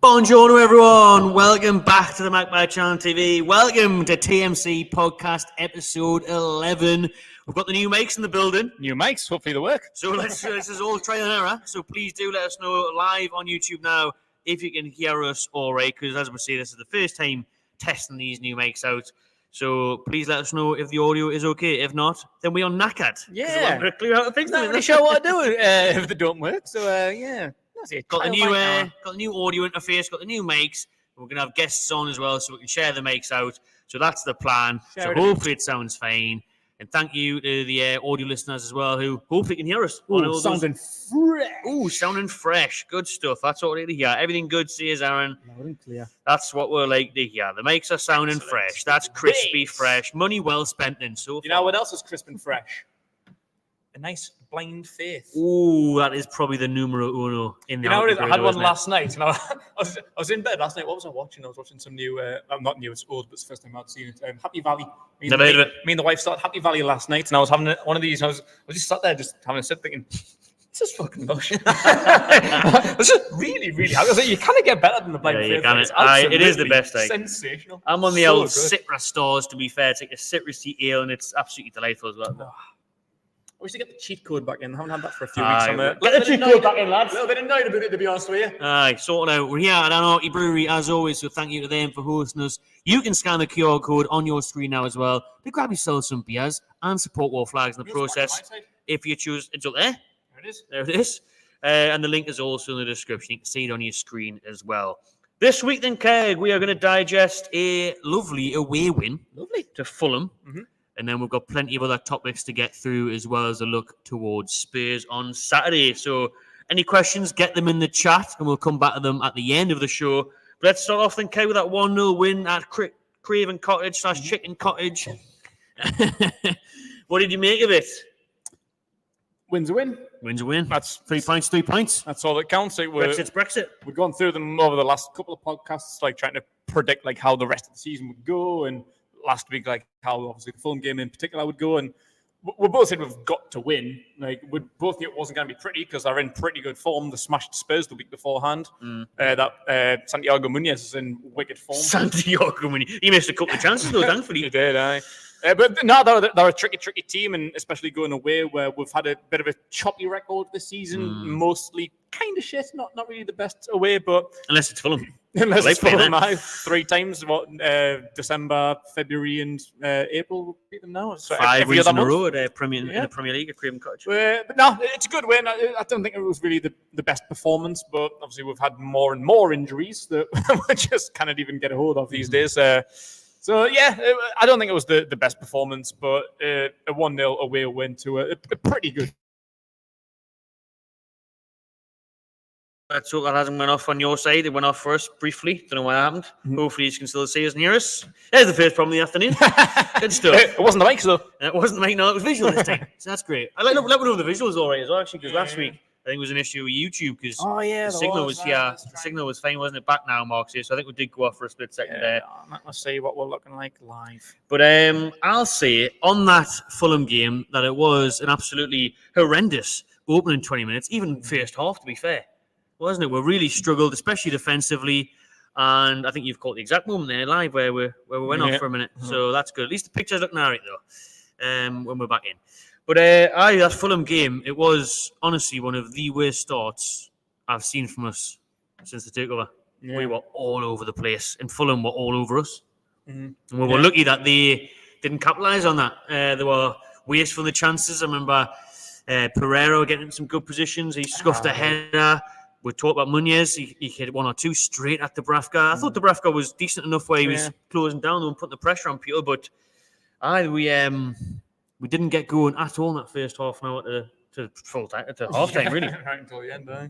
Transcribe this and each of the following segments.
Buongiorno everyone, welcome back to the Magpie Channel TV. Welcome to TMC Podcast episode 11. We've got the new mics in the building. New mics, hopefully they work. So this is all trial and error. So please do let us know live on YouTube now if you can hear us all right, because as we say, this is the first time testing these new mics out. So please let us know if the audio is okay. If not, then we are knackered. Yeah. I'm going to clear out the things. Not really sure what to do if they don't work. So yeah. Got the new audio interface, got the new mics. We're going to have guests on as well so we can share the mics out. So that's the plan. So hopefully it sounds fine. And thank you to the audio listeners as well who hopefully can hear us. Sounding fresh. Ooh, sounding fresh. Good stuff. That's what we're like to hear. Everything good, says Aaron. Loud and clear. That's what we're like to hear. The mics are sounding fresh. That's crispy fresh. Money well spent in so far. You know what else is crisp and fresh? A nice blind faith. Ooh, that is probably the numero uno in the You know what it is? I had one last night, and I was in bed last night. What was I watching? I was watching some new, not new, it's old, but it's the first time I'd seen it. Happy Valley. Never heard of it. Me and the wife started Happy Valley last night, and I was having one of these. I was just sat there, just having a sip, thinking, this is fucking lush. This is really, really. I was like, you kind of get better than the blind faith. It is the best thing. Sensational. I'm on the old Citra stores, to be fair. It's like a citrusy ale, and it's absolutely delightful as well. I wish to get the cheat code back in. I haven't had that for a few weeks. Get the cheat code back in, lads. A little bit annoyed about it, to be honest with you. Aye, sorted out. We're here at Anarchy Brewery, as always, so thank you to them for hosting us. You can scan the QR code on your screen now as well to grab yourself some beers and support War Flags in the process. If you choose, it's up there. There it is. There it is. And the link is also in the description. You can see it on your screen as well. This week, then, Keg, we are going to digest a lovely away win to Fulham. Mm-hmm. And then we've got plenty of other topics to get through, as well as a look towards Spurs on Saturday. So any questions, get them in the chat, and we'll come back to them at the end of the show. But let's start off then, Kay, with that 1-0 win at Craven Cottage / Chicken Cottage. What did you make of it? Win's a win. Win's a win. That's 3 points, 3 points. That's all that counts. Brexit's Brexit. We've gone through them over the last couple of podcasts, like trying to predict like how the rest of the season would go, and last week, like how obviously the Fulham game in particular would go, and we both said we've got to win. Like we both knew it wasn't going to be pretty because they're in pretty good form. They smashed Spurs the week beforehand. Santiago Muñoz is in wicked form. Santiago Muñoz, he missed a couple of chances though, thankfully. He did, aye. But no, they're a tricky team, and especially going away where we've had a bit of a choppy record this season. Mostly kind of shit, not really the best away, but unless it's Fulham. Unless it's Fulham, 3 times, December, February, and April. We'll beat them now. So 5 weeks in a row at in the Premier League at Craven Cottage. But no, it's a good win. I don't think it was really the best performance, but obviously we've had more and more injuries that we just cannot even get a hold of these days. So, yeah, I don't think it was the best performance, but a 1-0 away win to a pretty good. Let's hope that hasn't went off on your side. It went off for us briefly. Don't know what happened. Mm-hmm. Hopefully you can still see us and hear us. There's the first problem of the afternoon. Good stuff. It wasn't the mics, though. It wasn't the mic, no. It was visual this time. So that's great. Let me know the visuals all right as well, actually, because last week I think it was an issue with YouTube because the signal was fine, wasn't it? Back now, Mark says. So I think we did go off for a split second there. Let's see what we're looking like live. But I'll say on that Fulham game that it was an absolutely horrendous opening 20 minutes, even first half, to be fair. Wasn't it? We really struggled, especially defensively. And I think you've caught the exact moment there live where we went off for a minute. Mm-hmm. So that's good. At least the picture's looking all right, though, when we're back in. But that Fulham game, it was honestly one of the worst starts I've seen from us since the takeover. Yeah. We were all over the place, and Fulham were all over us. Mm-hmm. And we were lucky that they didn't capitalise on that. They were wasteful the chances. I remember Pereira getting in some good positions. He scuffed a header. We talked about Muñoz. He hit 1 or 2 straight at Dubravka. I thought Dubravka was decent enough where he was closing down and putting the pressure on Peter, but we didn't get going at all in that first half an hour to full time, to half time, really. Right until the end, eh?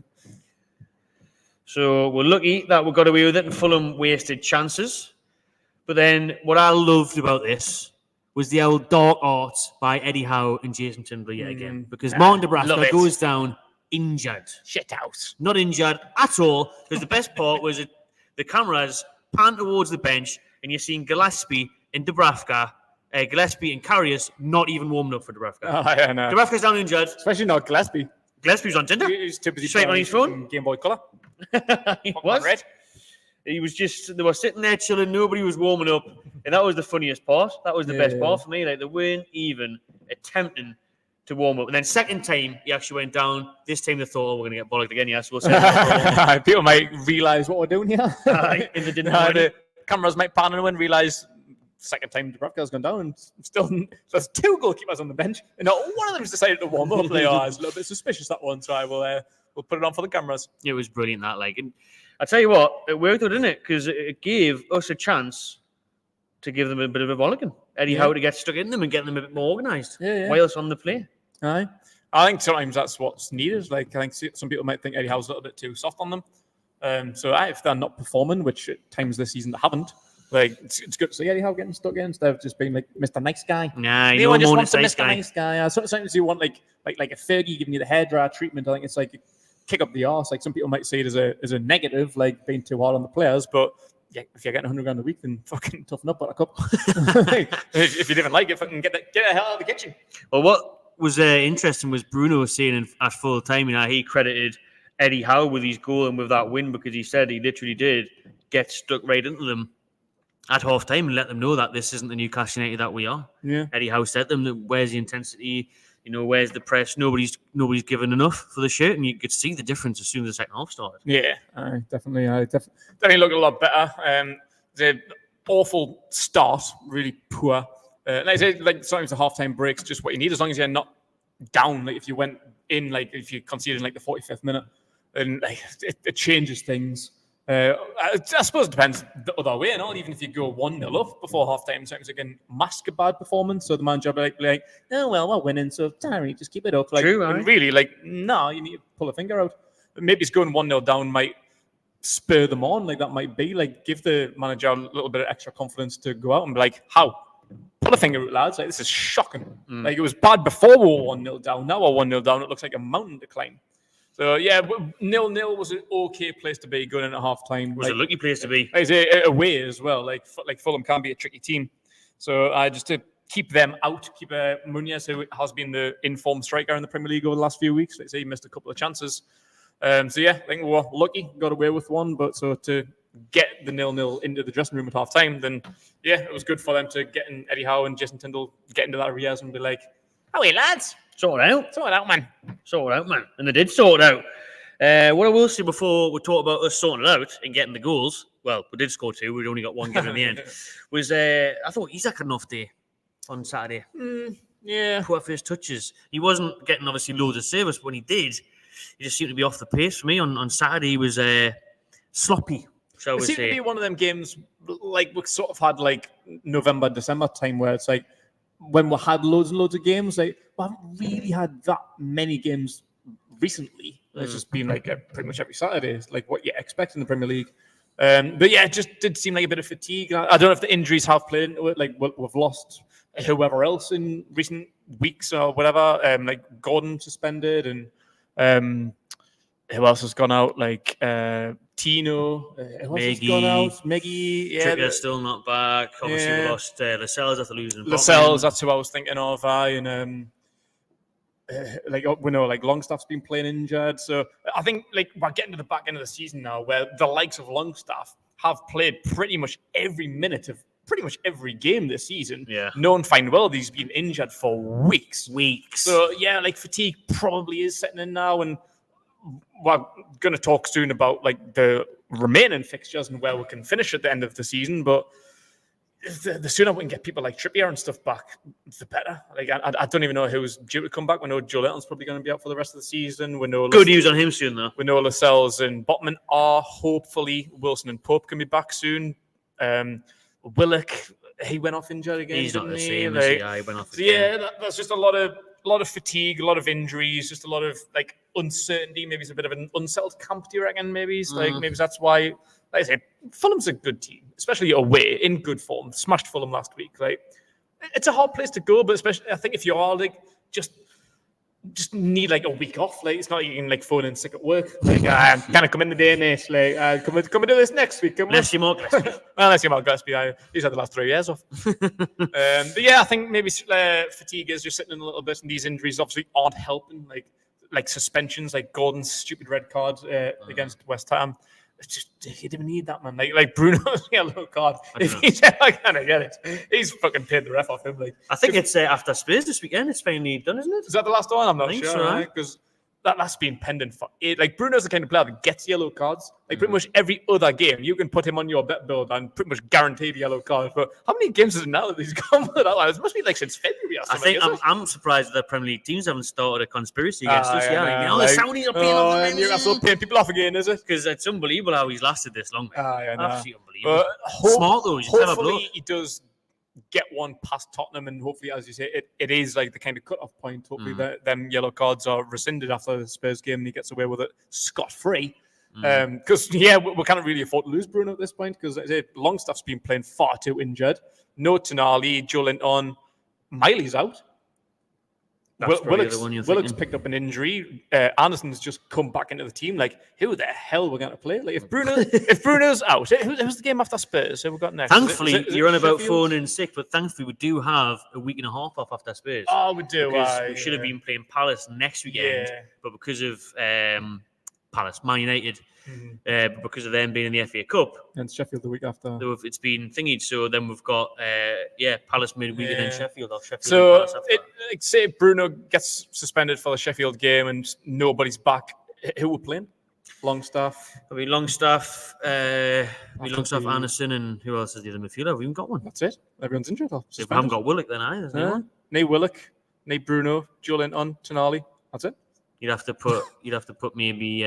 So we're lucky that we got away with it and Fulham wasted chances. But then what I loved about this was the old dark art by Eddie Howe and Jason Timber yet again. Because Martin Dubravka goes down injured. Shit out. Not injured at all. Because the best part was the cameras pan towards the bench and you're seeing Gillespie and Dubravka, Gillespie and Karius not even warming up for Dubravka. Oh, yeah, no. Dubravka's down injured. Especially not Gillespie. Gillespie's on Tinder. He's too busy straight on his phone. Game Boy Color. He was. Red. He was just, they were sitting there chilling, nobody was warming up. And that was the funniest part. That was the best part for me. Like, they weren't even attempting to warm up. And then second time, he actually went down. This time they thought, we're going to get bollocked again. Yes, we'll say people might realise what we're doing here. If they didn't know the cameras might pan in and realise second time Dubravka's gone down and still there's 2 goalkeepers on the bench and not one of them's decided to warm up. They are. It's a little bit suspicious, that one, so I will we'll put it on for the cameras. It was brilliant, that. Like, and I tell you what, it worked out, didn't it? Because it gave us a chance to give them a bit of a bollocking. Eddie Howe to get stuck in them and get them a bit more organised whilst on the play. Aye. I think sometimes that's what's needed. Like, I think some people might think Eddie Howe's a little bit too soft on them. So if they're not performing, which at times this season they haven't, like, it's good to see Eddie Howe getting stuck in instead of just being like Mr. Nice Guy. Nah, you don't want a Mr. Nice Guy. Sometimes you want like a Fergie giving you the hairdryer treatment. I think it's like kick up the arse. Like, some people might see it as a negative, like being too hard on the players, but yeah, if you're getting $100 a week, then fucking toughen up, buttercup. If you didn't like it, fucking get the hell out of the kitchen. Well, what was interesting was Bruno saying at full time, he credited Eddie Howe with his goal and with that win, because he said he literally did get stuck right into them at half time and let them know that this isn't the Newcastle United that we are. Yeah. Eddie Howe said to them that where's the intensity, where's the press? Nobody's given enough for the shirt, and you could see the difference as soon as the second half started. Yeah, definitely looked a lot better. The awful start, really poor. Like I say, like sometimes the halftime breaks just what you need, as long as you're not down. Like, if you went in, like if you conceded in like the 45th minute, and like it changes things. I suppose it depends the other way, and all. Even if you go 1-0 up before half-time, sometimes it can mask a bad performance. So the manager will be like, oh, well, we're winning, so sorry, just keep it up. Like, true, and really, like, no, you need to pull a finger out. Maybe it's going 1-0 down might spur them on. Like, that might be, like, give the manager a little bit of extra confidence to go out and be like, how? Pull a finger out, lads. Like, this is shocking. Like, it was bad before we were 1-0 down. Now we're 1-0 down. It looks like a mountain to climb. So, yeah, 0-0 was an okay place to be going in at half-time. It was a lucky place to be. It's away as well. Like Fulham can be a tricky team. So, just to keep them out, keep Muniz, who has been the informed striker in the Premier League over the last few weeks. Like I say, he missed a couple of chances. So, yeah, I think we were lucky, got away with one. But so to get the 0-0 into the dressing room at half-time, then, yeah, it was good for them to get in Eddie Howe and Jason Tyndall get into that Riaz and be like, "Oh, hey, lads. Sort it out. Sort it out, man. Sort it out, man." And they did sort it out. What I will say before we talk about us sorting it out and getting the goals, well, we did score 2. We'd only got 1 given in the end, was I thought Isak had an off day on Saturday. Yeah. Poor first touches. He wasn't getting, obviously, loads of service, but when he did, he just seemed to be off the pace for me. On Saturday, he was sloppy, shall we say. It seemed to be one of them games, like we sort of had like November, December time, where it's like, when we had loads and loads of games, like, we haven't really had that many games recently. It's just been like pretty much every Saturday. It's like what you expect in the Premier League. But yeah, it just did seem like a bit of fatigue. I don't know if the injuries have played into it. Like, we've lost whoever else in recent weeks or whatever. Like Gordon suspended, and who else has gone out? Like Tino, who else has gone out? Miggy, yeah. Tricker's still not back. Obviously, we lost Lascelles after losing. Lascelles, that's who I was thinking of. And like, we know, like, Longstaff's been playing injured. So I think, like, we're getting to the back end of the season now, where the likes of Longstaff have played pretty much every minute of pretty much every game this season. Yeah. Known fine well, he's been injured for weeks. So yeah, like, fatigue probably is setting in now, and we're going to talk soon about like the remaining fixtures and where we can finish at the end of the season. But the sooner we can get people like Trippier and stuff back, the better. Like, I don't even know who's due to come back. We know Joelinton's probably going to be out for the rest of the season. We know good news on him soon, though. We know Lascelles and Botman are. Hopefully, Wilson and Pope can be back soon. Willock, he went off injured again. He's not the same. Like, He went off. So yeah, that's just a lot of fatigue, a lot of injuries, just a lot of like uncertainty. Maybe it's a bit of an unsettled camp. Do you reckon? Maybe it's like maybe that's why. Like I say, Fulham's a good team, especially away in good form. Smashed Fulham last week. Like, it's a hard place to go, but especially I think if you are like just need like a week off. Like, it's not like you can like phone in sick at work. Like, can I come in the day, mate? Like, come and do this next week. Unless you're Mark Gillespie. Unless you're Mark Gillespie. He's had the last 3 years off. But yeah, I think maybe fatigue is just sitting in a little bit, and these injuries obviously aren't helping. Like suspensions, like Gordon's stupid red card against West Ham. It's just you didn't need that, man. Like Bruno's yellow card. If know. he's I can't get it. He's fucking paid the ref off him. Like I think it's after Spurs this weekend. It's finally done, isn't it? is that the last one? I'm not think sure. so, Because that's been pending for it. Like Bruno's the kind of player that gets yellow cards. Like pretty much every other game, you can put him on your bet build and pretty much guaranteed yellow cards. But how many games is it now that he's gone with that one? It must be like since February or something. I think I'm surprised that the Premier League teams haven't started a conspiracy against us. Yeah, the Saudis are paying off the Newcastle paying people off again, is it? because it's unbelievable how he's lasted this long. Absolutely unbelievable. But Smart though, he's a clever bloke. hopefully he does get one past Tottenham, and hopefully, as you say, it is like the kind of cut-off point. Hopefully, them yellow cards are rescinded after the Spurs game, and he gets away with it scot-free. Because we can't really afford to lose Bruno at this point, because Longstaff's been playing far too injured. No Tonali, Joelinton, Miley's out. Willock's picked up an injury. Anderson's just come back into the team. Like, who the hell we're going to play? Like, if Bruno's out, who's the game after Spurs? Who we got next? Thankfully, you're on about phoning sick, but thankfully we do have a week and a half off after Spurs. Oh, we do. We should have been playing Palace next weekend, but because of Palace, Man United, but because of them being in the FA Cup, and Sheffield the week after, it's been thingied. So then we've got Palace midweek and then Sheffield. So say Bruno gets suspended for the Sheffield game and nobody's back. Who we're playing? Longstaff. It'll be Longstaff, Anderson, and who else is the other midfielder? We haven't got one. That's it. Everyone's injured. We haven't got Willock then either. No Willock, no Bruno, Joelinton, Tonali. That's it. You'd have to put maybe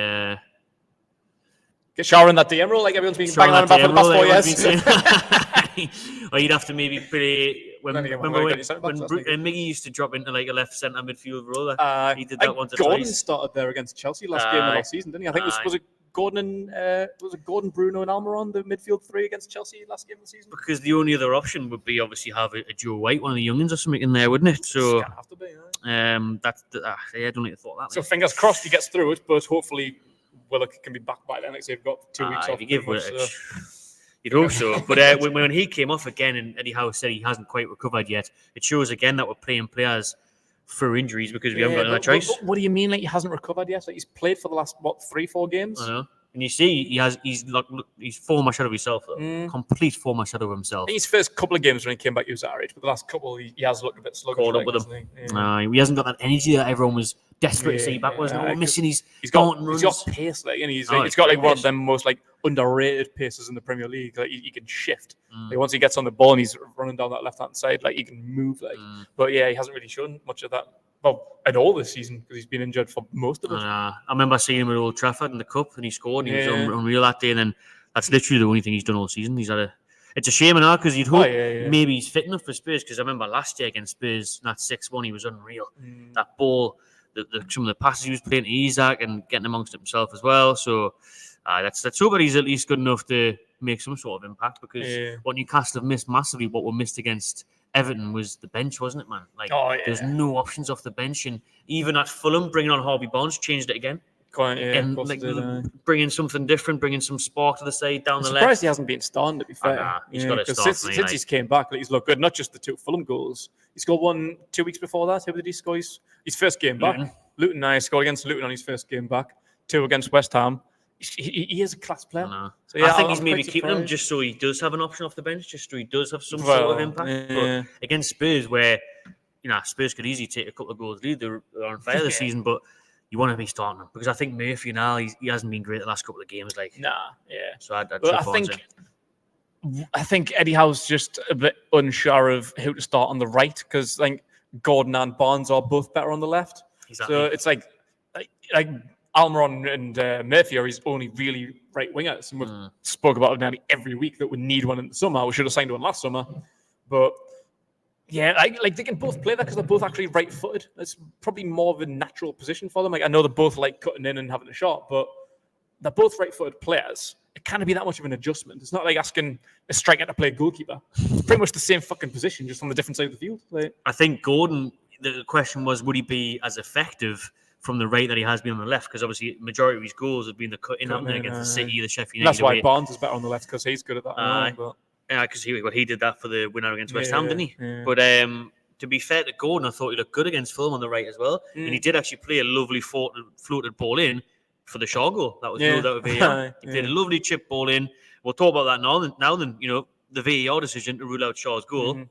get Sharon that DM role like everyone's been banging on about for the past 4 years. Or you'd have to maybe play when Miggy used to drop into like a left centre midfield role. He did that once or Gordon twice. Started there against Chelsea last game of last season, didn't he? I think was it Gordon Bruno and Almiron the midfield three against Chelsea last game of the season? Because the only other option would be obviously have a Joe White, one of the youngins or something in there, wouldn't it? So it's gonna have to be. I don't need to thought that. So fingers crossed he gets through it, but hopefully Willock can be back by then. Like they've got 2 weeks off. If you give Willock, you'd hope so. But when he came off again, and Eddie Howe said he hasn't quite recovered yet, it shows again that we're playing players for injuries because we haven't got another choice. What do you mean? Like he hasn't recovered yet? Like he's played for the last 3-4 games. I know. And you see, he's former shadow of himself, though. Complete former shadow of himself. His first couple of games when he came back, he was our age, but the last couple, he has looked a bit sluggish. Caught up with him. He hasn't got that energy that everyone was desperate to see back. Wasn't it? Missing he's got pace, like, and he's got like one of them most like underrated paces in the Premier League. Like he can shift. Like, once he gets on the ball and he's running down that left hand side, like he can move. Like, but yeah, he hasn't really shown much of that. Well, at all this season because he's been injured for most of it. I remember seeing him at Old Trafford in the Cup and he scored. And he was unreal that day. And then that's literally the only thing he's done all season. It's a shame now because you'd hope maybe he's fit enough for Spurs. Because I remember last year against Spurs, that 6-1, he was unreal. That ball, some of the passes he was playing to Isaac and getting amongst himself as well. So let's hope that he's at least good enough to make some sort of impact. Because what Newcastle have missed massively, what were missed against Everton was the bench, wasn't it, man? Like, there's no options off the bench, and even at Fulham, bringing on Harvey Barnes changed it again. And bringing something different, bringing some spark to the side down the left. Surprised he hasn't been starting. To be fair, he's got to start. Since he's came back, he's looked good. Not just the 2 Fulham goals. He scored one 2 weeks before that. Who did he score? His first game back. Luton. Scored against Luton on his first game back. 2 against West Ham. He is a class player. So, I think he's maybe keeping him just so he does have an option off the bench, just so he does have some sort of impact. But against Spurs, where Spurs could easily take a couple of goals lead, they're on fire this season, but you want to be starting him because I think Murphy now he hasn't been great the last couple of games. So I think Eddie Howe's just a bit unsure of who to start on the right because Gordon and Barnes are both better on the left. Exactly. So it's like Almiron and Murphy are his only really right wingers, and we've spoke about it nearly every week that we need one in the summer. We should have signed one last summer, but they can both play that because they're both actually right-footed. It's probably more of a natural position for them. Like I know they're both like cutting in and having a shot, but they're both right-footed players. It can't be that much of an adjustment. It's not like asking a striker to play goalkeeper. It's pretty much the same fucking position, just on the different side of the field. I think Gordon. The question was, would he be as effective from the right that he has been on the left? Because obviously, majority of his goals have been the cut in against the City, the Sheffield United. That's why Barnes is better on the left because he's good at that. Because he did that for the winner against West Ham, didn't he? Yeah. But to be fair to Gordon, I thought he looked good against Fulham on the right as well, and he did actually play a lovely floated ball in. for the Shaw goal. That was ruled out of VAR. He played a lovely chip ball in. We'll talk about that now. Then, the VAR decision to rule out Shaw's goal.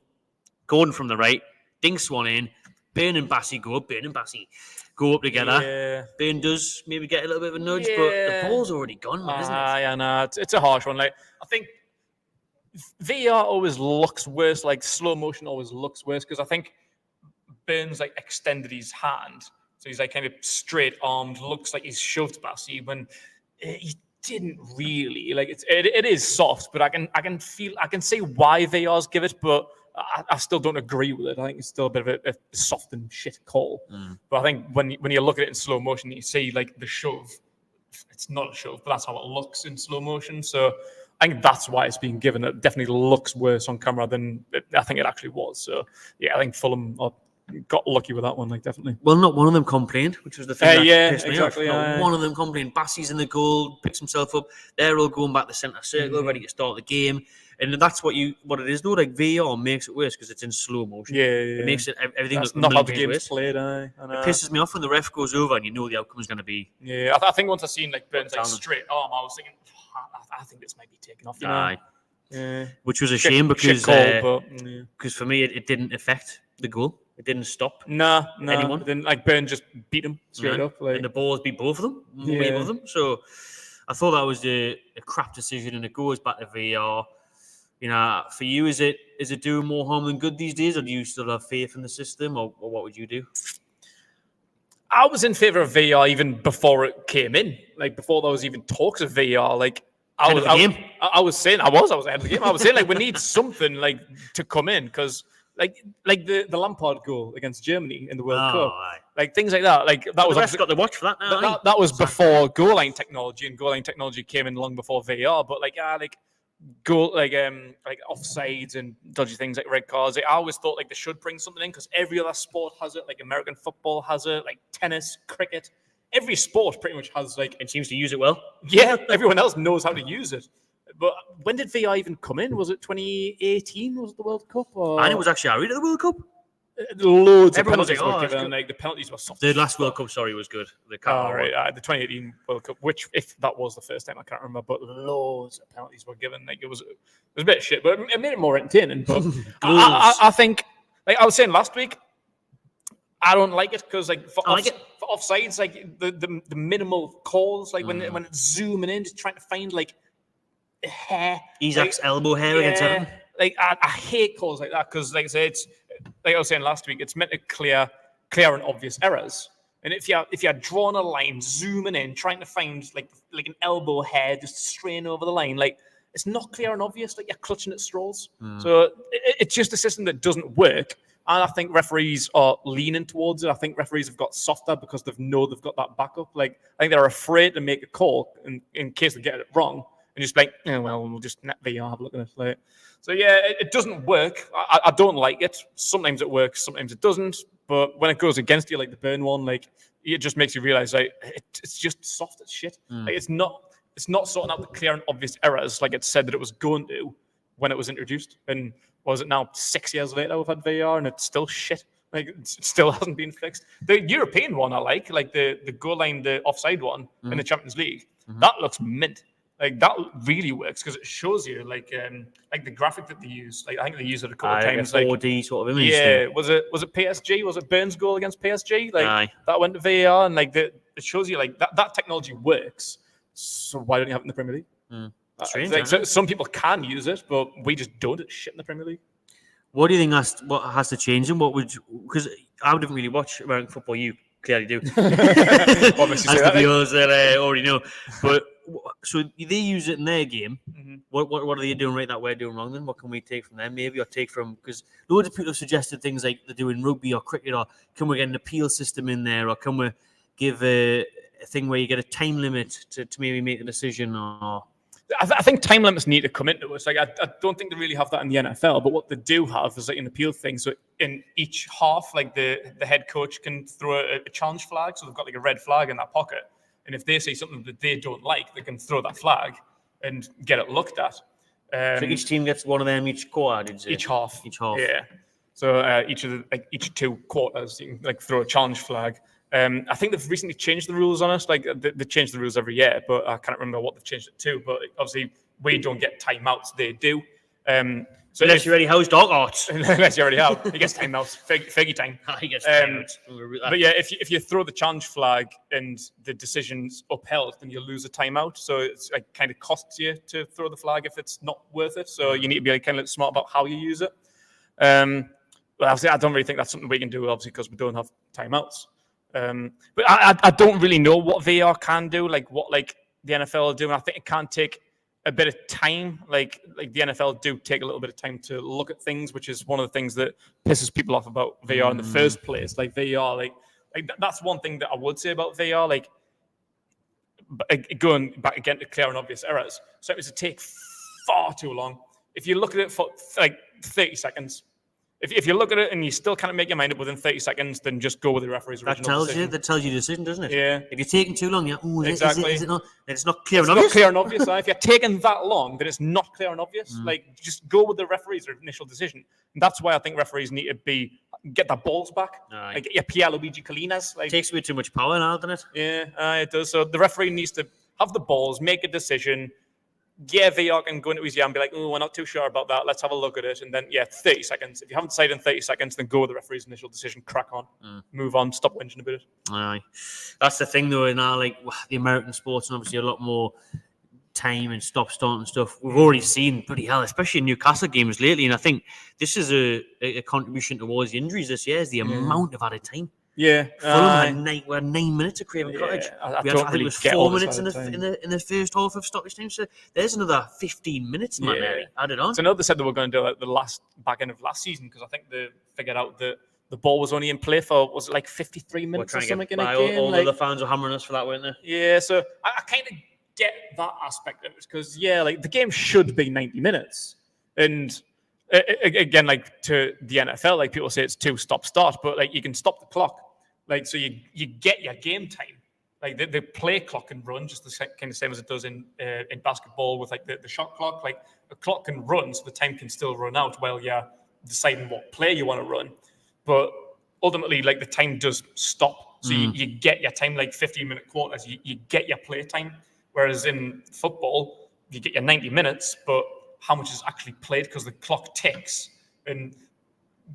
Going from the right, dinks one in. Burn and Bassey go up. Burn and Bassey go up together. Yeah. Burn does maybe get a little bit of a nudge, but the ball's already gone, man, isn't it? Yeah, no, it's a harsh one. Like, I think VAR always looks worse. Like, slow motion always looks worse because I think Burns like extended his hand, so he's like kind of straight armed. Looks like he's shoved Bassey when he didn't really. Like, it is soft, but I can see why VARs give it, but I still don't agree with it. I think it's still a bit of a soft and shit call. But I think when you look at it in slow motion, you see like the shove. It's not a shove, but that's how it looks in slow motion. So I think that's why it's being given. It definitely looks worse on camera than I think it actually was. So yeah, I think Fulham got lucky with that one. Like, definitely. Well, not one of them complained, which was the thing that pissed me exactly, off. Not one of them complained. Bassey's in the goal, picks himself up. They're all going back to centre circle, ready to start the game. And that's what it is though. Like, VAR makes it worse because it's in slow motion. Yeah. It makes everything That's look not how the game's worse. played. It pisses me off when the ref goes over and you know the outcome is going to be. Yeah, I think once I seen like Burns like straight arm, I was thinking, I think this might be taken off. Yeah. Which was a shame because for me it didn't affect the goal. It didn't stop. Anyone. Then like Burns just beat him straight up. Like, and the balls beat both of them. Way above them. So I thought that was a crap decision, and it goes back to VAR. For you, is it doing more harm than good these days, or do you still have faith in the system, or what would you do? I was in favour of VAR even before it came in. Like, before there was even talks of VAR. Like, I was ahead of the game. I was saying like we need something like to come in because like the Lampard goal against Germany in the World Cup, like things like that. Like that was got the watch for that now. That was before goal line technology, and goal line technology came in long before VAR. But goal offsides and dodgy things like red cards. I always thought like they should bring something in because every other sport has it. Like American football has it, like tennis, cricket. Every sport pretty much has and seems to use it well. Yeah, everyone else knows how to use it. But when did VAR even come in? Was it 2018? Was it the World Cup? And it was actually Harry at the World Cup. Loads Everyone of penalties was were given. Like the penalties were soft. The last World Cup, was good. The 2018 World Cup, which if that was the first time, I can't remember. But loads of penalties were given. Like it was a bit of shit, but it made it more entertaining. But I think, like I was saying last week, I don't like it because for offsides, like the minimal calls, like when it's zooming in, just trying to find like hair, Isaac's elbow hair against him. Like I hate calls like that because, like I say, it's like I was saying last week, it's meant to clear and obvious errors. And if you're drawing a line, zooming in, trying to find like an elbow hair just straying over the line, like it's not clear and obvious. Like you're clutching at straws. So it's just a system that doesn't work. And I think referees are leaning towards it. I think referees have got softer because they've got that backup. Like I think they're afraid to make a call in case they get it wrong, and just like, we'll just net VR, have a look at it. Like, so yeah, it doesn't work. I don't like it. Sometimes it works, sometimes it doesn't. But when it goes against you, like the Burn one, like it just makes you realize like it's just soft as shit. Like it's not sorting out the clear and obvious errors like it said that it was going to when it was introduced. And was it now 6 years later we've had VR and it's still shit. Like it still hasn't been fixed. The European one I like the goal line, the offside one in the Champions League. That looks mint. Like that really works because it shows you like the graphic that they use. Like I think they use it a couple of times. Like a 4D sort of image. Yeah, was it PSG? Was it Burns' goal against PSG? Like that went to VAR and like it shows you like that technology works. So why don't you have it in the Premier League? Strange, so some people can use it, but we just don't. It's shit in the Premier League. What do you think has to change, and because I didn't really watch American football. You clearly do. As the viewers that already know, but so they use it in their game. What are they doing right that we're doing wrong? Then what can we take from them? Maybe or take from because loads of people have suggested things like they're doing rugby or cricket, or can we get an appeal system in there, or can we give a thing where you get a time limit to maybe make a decision or. I think time limits need to come into it. Like I don't think they really have that in the NFL, but what they do have is like an appeal thing. So in each half, like the head coach can throw a challenge flag. So they've got like a red flag in their pocket, and if they say something that they don't like, they can throw that flag and get it looked at. So each team gets one of them each quarter. Did you say? Each half. Each half. Yeah. So each 2 quarters, you can like throw a challenge flag. I think they've recently changed the rules on us. Like they change the rules every year, but I can't remember what they've changed it to. But obviously, we don't get timeouts; they do. So unless you already housed dog arts. unless you already have, he gets timeouts, figgy time. He gets timeouts. But yeah, if you throw the challenge flag and the decision's upheld, then you lose a timeout. So it's like kind of costs you to throw the flag if it's not worth it. So you need to be like kind of smart about how you use it. But obviously, I don't really think that's something we can do, obviously, because we don't have timeouts. But I don't really know what VR can do, like what like the NFL are doing. I think it can take a bit of time, like the NFL do take a little bit of time to look at things, which is one of the things that pisses people off about VR in the first place. Like VR, like that's one thing that I would say about VR. Like going back again to clear and obvious errors, so it was to take far too long. If you look at it for like 30 seconds. If you look at it and you still can't make your mind up within 30 seconds, then just go with the referee's original decision. That tells you the decision, doesn't it? Yeah. If you're taking too long, exactly. Is it not? Then it's not clear and obvious. obvious. Not clear and obvious. If you're taking that long, then it's not clear and obvious. Like, just go with the referee's initial decision. And that's why I think referees need to get their balls back. Aye. Like, get your Pierluigi Collinas. Like, It takes away too much power now, doesn't it? Yeah, it does. So the referee needs to have the balls, make a decision. Yeah, VR can go into his ear and be like, oh, we're not too sure about that. Let's have a look at it. And then, 30 seconds. If you haven't decided in 30 seconds, then go with the referee's initial decision, crack on, move on, stop whinging about it. Aye. That's the thing, though, now, like, the American sports, and obviously a lot more time and stop-start and stuff. We've already seen, bloody hell, especially in Newcastle games lately, and I think this is a contribution towards the injuries this year, is the amount of added time. Yeah, Fulham had 9 minutes at Craven Cottage. I We don't had, really it was get 4 all this minutes in the first half of stoppage time. So there's another 15 minutes, man. Yeah. Added on. So I know they said they were going to do it the back end of last season, because I think they figured out that the ball was only in play for, was it like 53 minutes or something in a game? All the fans were hammering us for that, weren't they? Yeah, so I kind of get that aspect of it, because like the game should be 90 minutes, and again, like to the NFL, like people say it's 2 stop-start, but like you can stop the clock. Like, so you get your game time. Like, the play clock can run just the kind of same as it does in basketball with, like, the shot clock. Like, the clock can run, so the time can still run out while you're deciding what play you want to run. But ultimately, like, the time does stop. So you get your time, like 15-minute quarters. You get your play time. Whereas in football, you get your 90 minutes, but how much is actually played, because the clock ticks. And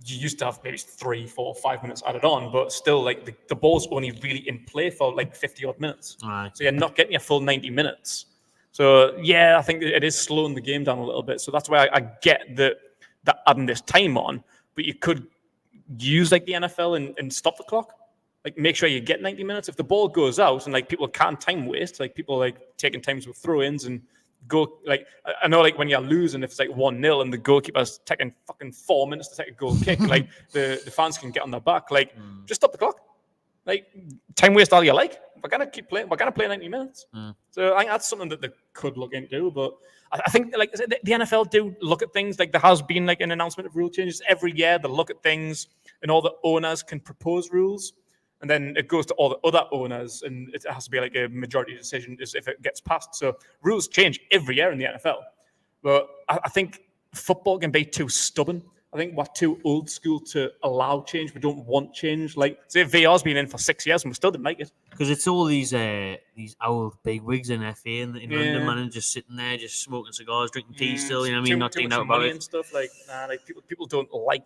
you used to have maybe 3, 4, 5 minutes added on, but still, like the ball's only really in play for like 50 odd minutes. Right. So you're not getting your full 90 minutes. So yeah, I think it is slowing the game down a little bit. So that's why I get that adding this time on, but you could use like the NFL and stop the clock. Like, make sure you get 90 minutes. If the ball goes out and like people can't time waste, like people like taking times with throw-ins and go, like, I know, like when you're losing, if it's like 1-0 and the goalkeeper's taking fucking 4 minutes to take a goal kick, like the fans can get on their back. Like, just stop the clock. Like, time waste all you like. We're gonna keep playing. We're gonna play 90 minutes. So I think that's something that they could look into. But I think, like, the NFL do look at things. Like, there has been like an announcement of rule changes every year. They look at things, and all the owners can propose rules. And then it goes to all the other owners, and it has to be like a majority decision is if it gets passed. So rules change every year in the NFL. But I think football can be too stubborn. I think we're too old school to allow change. We don't want change. Like, say VR's been in for 6 years and we still didn't like it. Because it's all these old bigwigs in FA in London, man, and just sitting there, just smoking cigars, drinking tea still, you know what I mean? Not taking out about it. And stuff. Like, like people don't like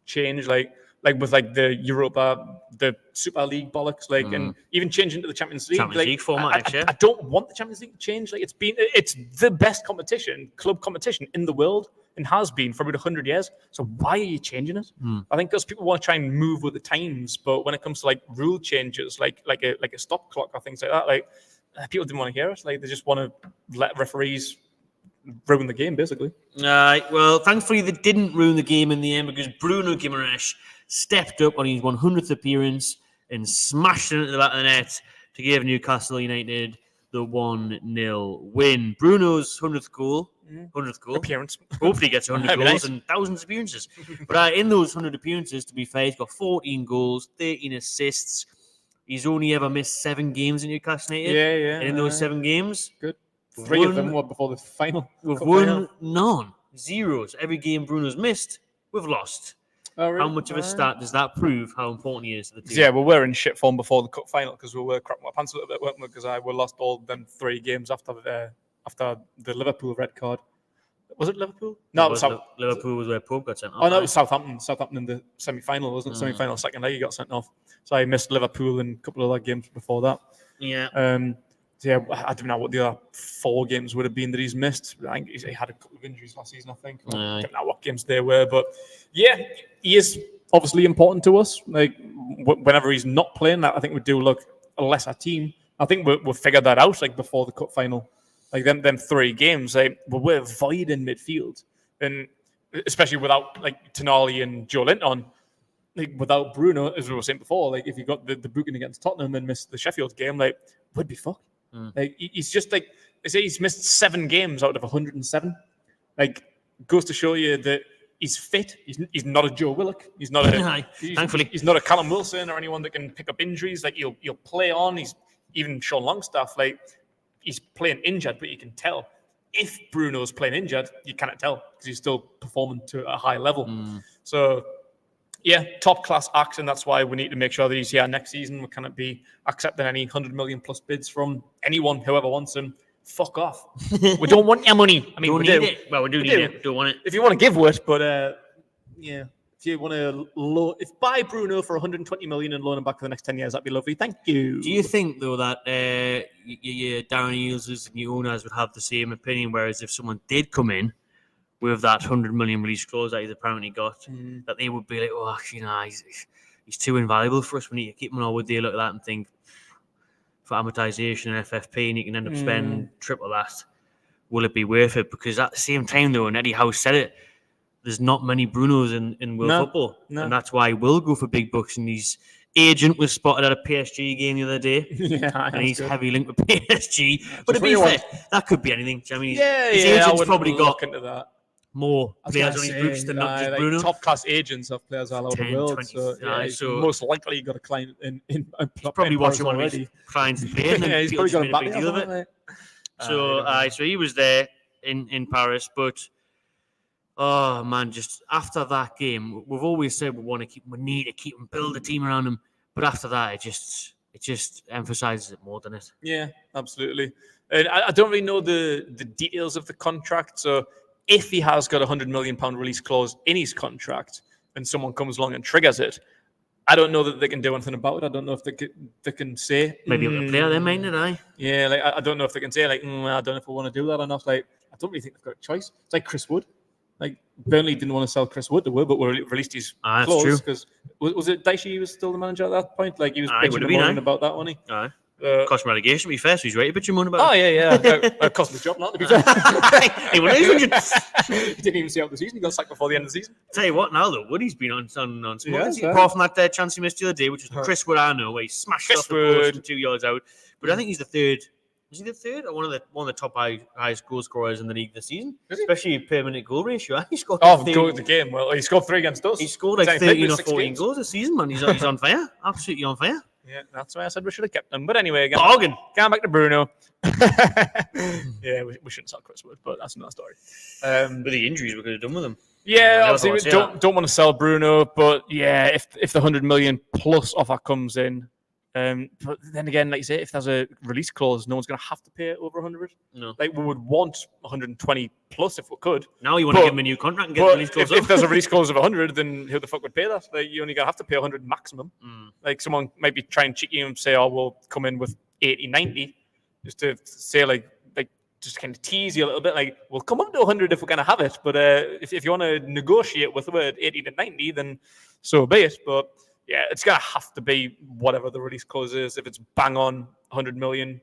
change. Like with like the Europa, the Super League bollocks, like, and even changing to the Champions League. Champions League format, I don't want the Champions League to change. Like, it's the best club competition in the world, and has been for about 100 years. So why are you changing it? I think because people want to try and move with the times, but when it comes to like rule changes, like a stop clock or things like that, like people didn't want to hear it. Like, they just want to let referees ruin the game, basically. Well, thankfully they didn't ruin the game in the end, because Bruno Guimaraes stepped up on his 100th appearance and smashed it into the back of the net to give Newcastle United the 1-0 win. Bruno's 100th goal. Appearance. Hopefully he gets 100 goals and thousands of appearances. But in those 100 appearances, to be fair, he's got 14 goals, 13 assists. He's only ever missed 7 games in Newcastle United. Yeah. And in those 7 games, good. 3 of them were before the final. We've won none. Zeros. Every game Bruno's missed, we've lost. Oh, really? How much of a start does that prove how important he is to the team? Yeah, well, we're in shit form before the cup final because we were crapping our pants a little bit, weren't we? Because we lost all them 3 games after the Liverpool red card. Was it Liverpool? No, it was Liverpool was where Pope got sent off. Oh, no, it was Southampton. Southampton in the semi-final, wasn't it? Semi-final, second leg, he got sent off. So I missed Liverpool and a couple of other games before that. Yeah. So yeah, I don't know what the other 4 games would have been that he's missed. I think he had a couple of injuries last season, I think. I don't know what games they were, but yeah, he is obviously important to us. Like whenever he's not playing, I think we do look a lesser team. I think we've figured that out like before the cup final. Like them 3 games, we're void in midfield, and especially without like Tonali and Joelinton, like without Bruno, as we were saying before, like if you got the booking against Tottenham and missed the Sheffield game, like we'd be fucked. Like he's just like they say he's missed 7 games out of 107. Like goes to show you that he's fit. He's not a Joe Willock. He's not a thankfully he's not a Callum Wilson or anyone that can pick up injuries. Like he'll play on. He's even Sean Longstaff. Like he's playing injured, but you can tell. If Bruno's playing injured, you cannot tell because he's still performing to a high level. So, yeah, top class acts, and that's why we need to make sure that he's here next season. We cannot be accepting any 100 million plus bids from anyone, whoever wants him. Fuck off. We don't want your money. I mean, we do. Well, we do need it. Don't want it. If you want to give it, but yeah. If you want to buy Bruno for 120 million and loan him back for the next 10 years, that'd be lovely. Thank you. Do you think, though, that your Darren Ealeses and your owners would have the same opinion, whereas if someone did come in with that 100 million release clause that he's apparently got, that they would be like, oh, actually, nah, he's too invaluable for us. We need to keep him on, or would they look at that and think, for amortization and FFP, and you can end up spending triple that, will it be worth it? Because at the same time, though, and Eddie Howe said it, there's not many Brunos in world football. No. And that's why he will go for big bucks. And his agent was spotted at a PSG game the other day. And he's heavy linked with PSG. But to be fair, that could be anything. I mean, his agent's probably got into that. More players on his books than not just Bruno. Top class agents of players all over the world. 20, so most likely got a client in he's probably watching one of his clients play. He's probably got a big deal of it. So he was there in Paris, but oh man, just after that game, we've always said we need to keep him, build a team around him. But after that, it just emphasizes it more, doesn't it? Yeah, absolutely. And I don't really know the details of the contract. So if he has got £100 million release clause in his contract, and someone comes along and triggers it, I don't know that they can do anything about it. I don't know if they can say maybe a player they might not. Yeah, like I don't know if they can say like I don't know if I want to do that or not. Like I don't really think they've got a choice. It's like Chris Wood. Like Burnley didn't want to sell Chris Wood, but we released his clause because was it Daishi was still the manager at that point? Like he was bitching about that, wasn't he? Cost him relegation, to be fair, so he's right to bitch him about it. Yeah. Cost him the job, not to be fair. He didn't even see out the season. He got sacked before the end of the season. Tell you what, now though, Woody's been on smoke. Apart from that chance he missed the other day, which was Chris Wood, I know, where he smashed off the post from 2 yards out. But I think he's the third. Was he the third or one of the top highest goal scorers in the league this season? Especially permanent goal ratio. He scored goal of the game. Well, he scored 3 against us. He scored like 13 or 14 goals this season, man. He's on fire. Absolutely on fire. Yeah, that's why I said we should have kept him. But anyway, going back to Bruno. Yeah, we shouldn't sell Chris Wood, but that's another story. With the injuries we could have done with him. Yeah, obviously we don't want to sell Bruno, but yeah, if the 100 million plus offer comes in, but then again, like you say, if there's a release clause, no one's going to have to pay over 100. No, like we would want 120 plus if we could. Now you want to give him a new contract and get the release clause. If there's a release clause of 100, then who the fuck would pay that? Like you only going to have to pay 100 maximum. Like someone might be trying to cheat you and say, "Oh, we'll come in with 80, 90," just to say like just kind of tease you a little bit. Like we'll come up to 100 if we're going to have it, but if you want to negotiate with the word 80 to 90, then so be it. But yeah, it's going to have to be whatever the release clause is. If it's bang on 100 million,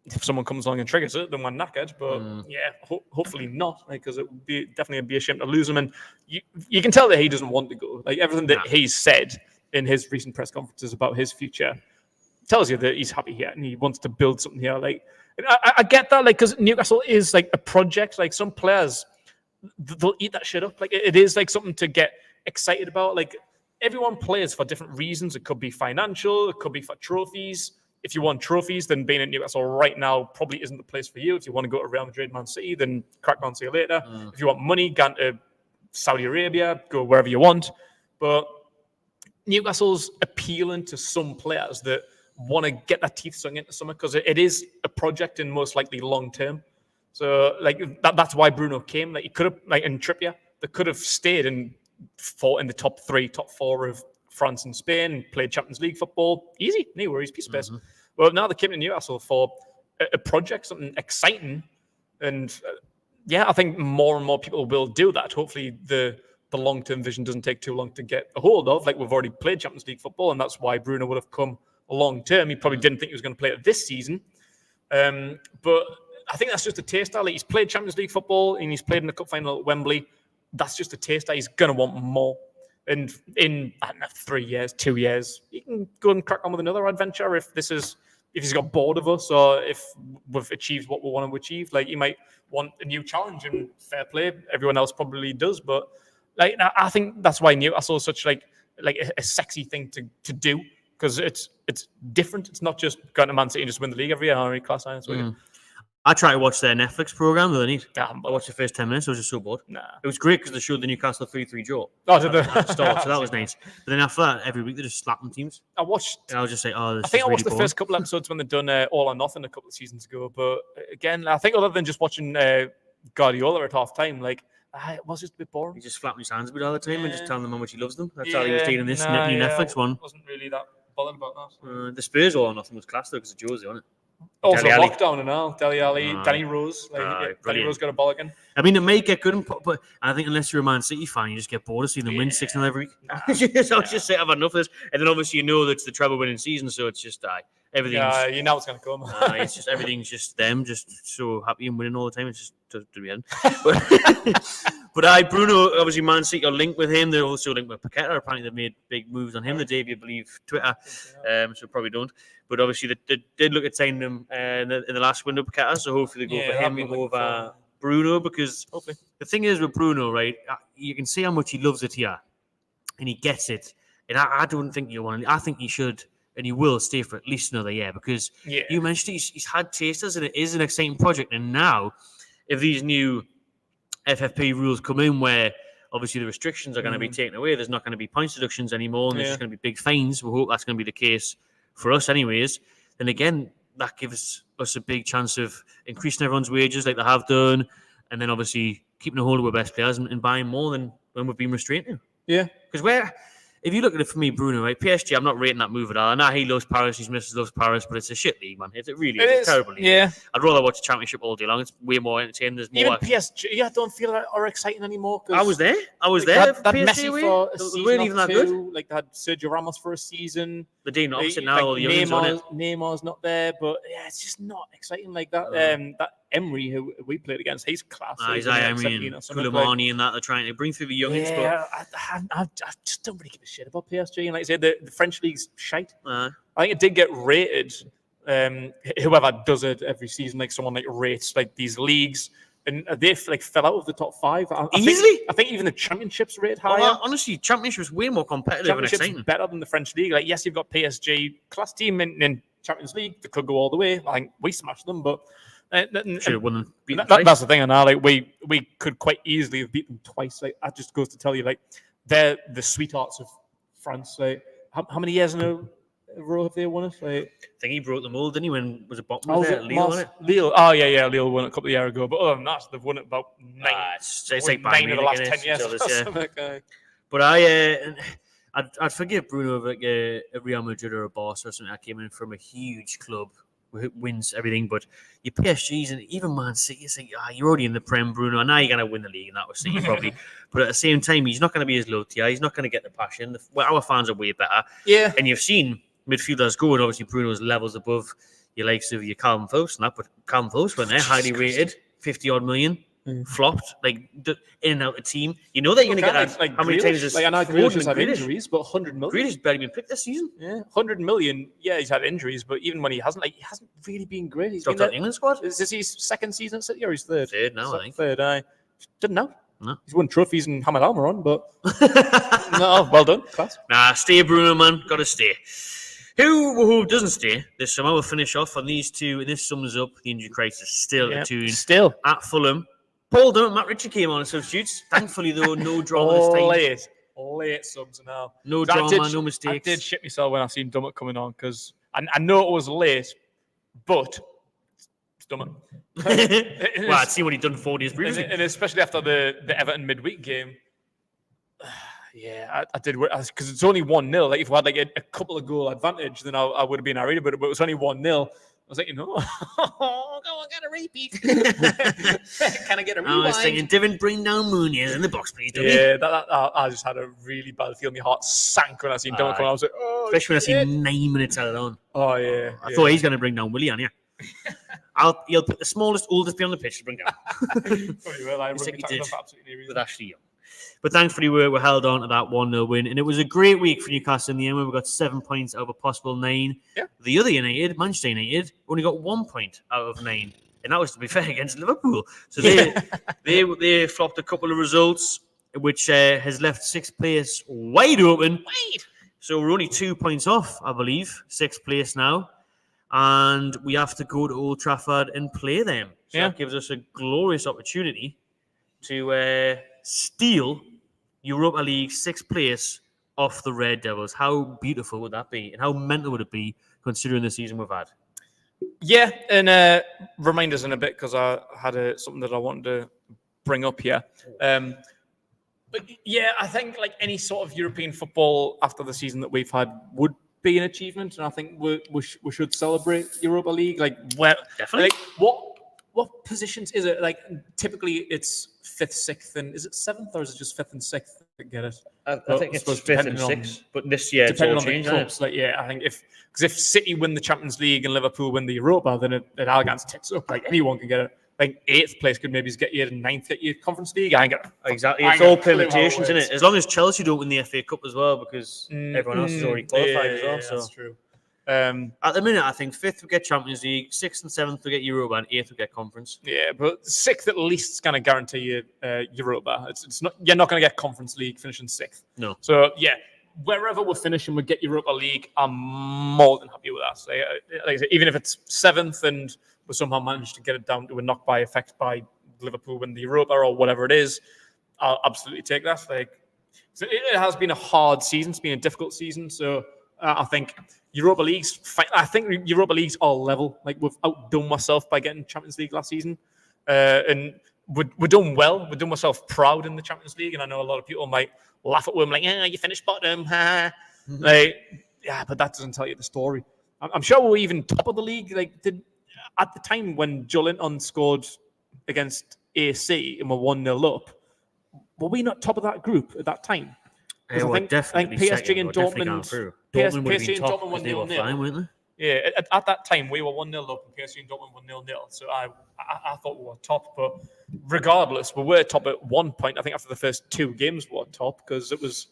if someone comes along and triggers it, then we're knackered. But yeah, hopefully not, because it would definitely be a shame to lose him. And you can tell that he doesn't want to go. Like everything that he's said in his recent press conferences about his future tells you that he's happy here and he wants to build something here. Like I get that, like because Newcastle is like a project. Like some players, they'll eat that shit up. Like it is like something to get excited about. Like everyone plays for different reasons. It could be financial. It could be for trophies. If you want trophies, then being at Newcastle right now probably isn't the place for you. If you want to go to Real Madrid, Man City, then crack on, see you later. If you want money, go to Saudi Arabia, go wherever you want. But Newcastle's appealing to some players that want to get their teeth sunk into something because it is a project and most likely long term. So like that's why Bruno came. Like he could have, like in Trippier, they could have stayed and fought in the top 3, top 4 of France and Spain and played Champions League football. Easy, no worries, piece of piss. Well, now they came to Newcastle for a project, something exciting, and I think more and more people will do that. Hopefully, the long-term vision doesn't take too long to get a hold of. Like we've already played Champions League football, and that's why Bruno would have come long-term. He probably didn't think he was going to play it this season, but I think that's just a taster. Like he's played Champions League football and he's played in the cup final at Wembley. That's just a taster. He's going to want more. And in, I don't know, 3 years, 2 years, he can go and crack on with another adventure if he's got bored of us or if we've achieved what we want to achieve. Like he might want a new challenge, and fair play. Everyone else probably does. But like I think that's why Newcastle is such like a sexy thing to do, because it's different. It's not just going to Man City and just win the league every year. How class I am. I tried to watch their Netflix program the other night. I watched the first 10 minutes. I was just so bored. Nah. It was great because they showed the Newcastle 3-3 draw. Oh, did they? At the start, so that was nice. But then after that, every week they just slapped them teams. I watched. And I was just like, I think I watched the first couple episodes when they'd done All or Nothing a couple of seasons ago. But again, I think other than just watching Guardiola at half time, like it was just a bit boring. He just flapping his hands a bit all the time and just telling them how much he loves them. That's how he was doing in this new Netflix one. Wasn't really that bothered about that. The Spurs All or Nothing was class though because of Josie on it. Also, Dele Alli. lockdown and all. Dele Alli, Danny Rose. Danny Rose got a ball again. I mean, it may get good, but I think unless you're a Man City fan, you just get bored of seeing them win 6-0 every week. I was just say I've had enough of this. And then obviously you know that it's the treble winning season, so it's just everything's. Yeah, you know it's going to come. It's just everything's just them, just so happy and winning all the time. It's just to the end. But Bruno, obviously Man City are linked with him. They're also linked with Paqueta. Apparently they've made big moves on him the day, if you believe Twitter. So probably don't. But obviously they did look at signing him in the last window, Paqueta. So hopefully they go for him over Bruno, because the thing is with Bruno, right? You can see how much he loves it here, and he gets it. And I don't think you want. I think he should. And he will stay for at least another year, because you mentioned he's had tasters and it is an exciting project. And now, if these new FFP rules come in where obviously the restrictions are going to be taken away, there's not going to be points deductions anymore, and there's just going to be big fines. We hope that's going to be the case for us anyways. Then again, that gives us a big chance of increasing everyone's wages like they have done, and then obviously keeping a hold of our best players and buying more than when we've been restrained to. Yeah. Because if you look at it for me, Bruno, right? PSG, I'm not rating that move at all. I know he loves Paris, his missus loves Paris, but it's a shit league, man. It really is. It's a terrible league. Yeah. I'd rather watch the Championship all day long. It's way more entertaining. There's more. Even PSG, I don't feel that are exciting anymore. I was there. That PSG Messi for a season. They weren't even that good. Like they had Sergio Ramos for a season. They're doing opposite now. All the youngins on it. Neymar's not there, but it's just not exciting like that. That Emery, who we played against, he's class. He's Emery and Koulibaly and that. They're trying to bring through the youngins. Yeah, I just don't really give a shit about PSG. And like I said, the French league's shite. I think it did get rated. Whoever does it every season, like someone like rates like these leagues, and they like fell out of the top 5 easily. I think even the Championship's rated higher. Honestly, Championship's way more competitive and exciting. Better than the French league. Like yes, you've got PSG, class team in Champions League. They could go all the way. I think we smashed them, but. Should have won them. That's the thing, and now like we could quite easily have beat them twice. Like that just goes to tell you, like they're the sweethearts of France. Like how many years in a row have they won it? Like, I think he broke the mold, didn't he? When was it bottom? Lille won it. Lille. Oh yeah. Lille won it a couple of years ago. But other than that, they've won it about 9. It's like 9 of the last 10 years. But I'd forgive Bruno of like a Real Madrid or a Barca or something that came in from a huge club. Wins everything, but your PSGs and even Man City, you think, you're already in the Prem, Bruno. I know you're going to win the league, and that was City probably. But at the same time, he's not going to be as loved here. He's not going to get the passion. Our fans are way better. Yeah. And you've seen midfielders go, and obviously Bruno's levels above your likes of your Calvin Phillips and that. But Calvin Phillips went there, highly rated, 50-odd million. Flopped, like in and out the team. You know that you're going to get that. Like how many times is I know Grealish have injuries, but 100 million. Grealish barely been picked this season. Yeah, 100 million. Yeah, he's had injuries, but even when he hasn't really been great. He's dropped out the England squad. Is this his second season at City or his third? Third now, I think. Third. I didn't know. No. He's won trophies and Hamad Almiron, but no, well done, class. Nah, stay, Bruno, man. Got to stay. Who doesn't stay this summer? We'll finish off on these two, and this sums up the injury crisis. Still a tune. Still at Fulham. Paul Dunn, Matt Ritchie came on as substitutes. Thankfully, though, no draw this time. late subs now. No So drama, no mistakes. I did shit myself when I seen Dummett coming on because I know it was late, but it's Dummett. Well, I'd seen what he'd done 4 days previously. And especially after the Everton midweek game. Yeah, I did because it's only 1-0. Like if we had like a couple of goal advantage, then I would have been irate. But it was only 1-0. I was like, go on, get a repeat. Can I get a rewind? I was thinking, Devin, bring down Mooney in the box, please. Yeah, I just had a really bad feel. My heart sank when I seen Dummett come on. I was like, especially when I seen 9 minutes added on. Oh yeah, I thought he's going to bring down Willian. Yeah. He'll put the smallest, oldest player on the pitch to bring down. Probably will. I think he did absolutely with Ashley Young. But thankfully, we held on to that 1-0 win. And it was a great week for Newcastle in the end where we got 7 points out of a possible 9. Yeah. The other United, Manchester United, only got 1 point out of 9. And that was, to be fair, against Liverpool. So they flopped a couple of results, which has left 6th place wide open. So we're only 2 points off, I believe, 6th place now. And we have to go to Old Trafford and play them. So that gives us a glorious opportunity to steal Europa League 6th place off the Red Devils. How beautiful would that be? And how mental would it be considering the season we've had? Yeah, and remind us in a bit because I had something that I wanted to bring up here. But yeah, I think like any sort of European football after the season that we've had would be an achievement, and I think we should celebrate Europa League. Like, well, definitely. Like, what positions is it? Like, typically it's 5th, 6th, and is it 7th or is it just 5th and 6th that get it? I think it's 5th and 6th, but this year it's all changed. Like, yeah, I think if City win the Champions League and Liverpool win the Europa, then it Allianz tits up. Like anyone can get it. Like 8th place could maybe get you to 9th, get you Conference League. I ain't got exactly. It's all permutations, isn't it? As long as Chelsea don't win the FA Cup as well, because everyone else is already qualified as well. So that's true. At the minute, I think 5th will get Champions League, 6th and 7th will get Europa, and 8th will get Conference. Yeah, but 6th at least is going to guarantee you Europa. It's not. You're not going to get Conference League finishing 6th. No. So yeah, wherever we're finishing, we get Europa League. I'm more than happy with that. Like I said, even if it's 7th and we somehow managed to get it down to a knock by effect by Liverpool win the Europa or whatever it is, I'll absolutely take that. Like, so it has been a hard season. It's been a difficult season. So I think Europa League's all level. Like, we've outdone myself by getting Champions League last season, and we're done well. We're done myself proud in the Champions League, and I know a lot of people might laugh at them like, "Yeah, you finished bottom." Like, yeah, but that doesn't tell you the story. I'm sure we're even top of the league. Like, at the time when Joelinton scored against AC and we're 1-0 up, were we not top of that group at that time? I think PSG and Dortmund. PSG and Dortmund were 0-0, weren't they? Yeah, at that time we were 1-0 up and PSG and Dortmund were 0-0. So I thought we were top, but regardless, we were top at 1 point. I think after the first 2 games we were top because it was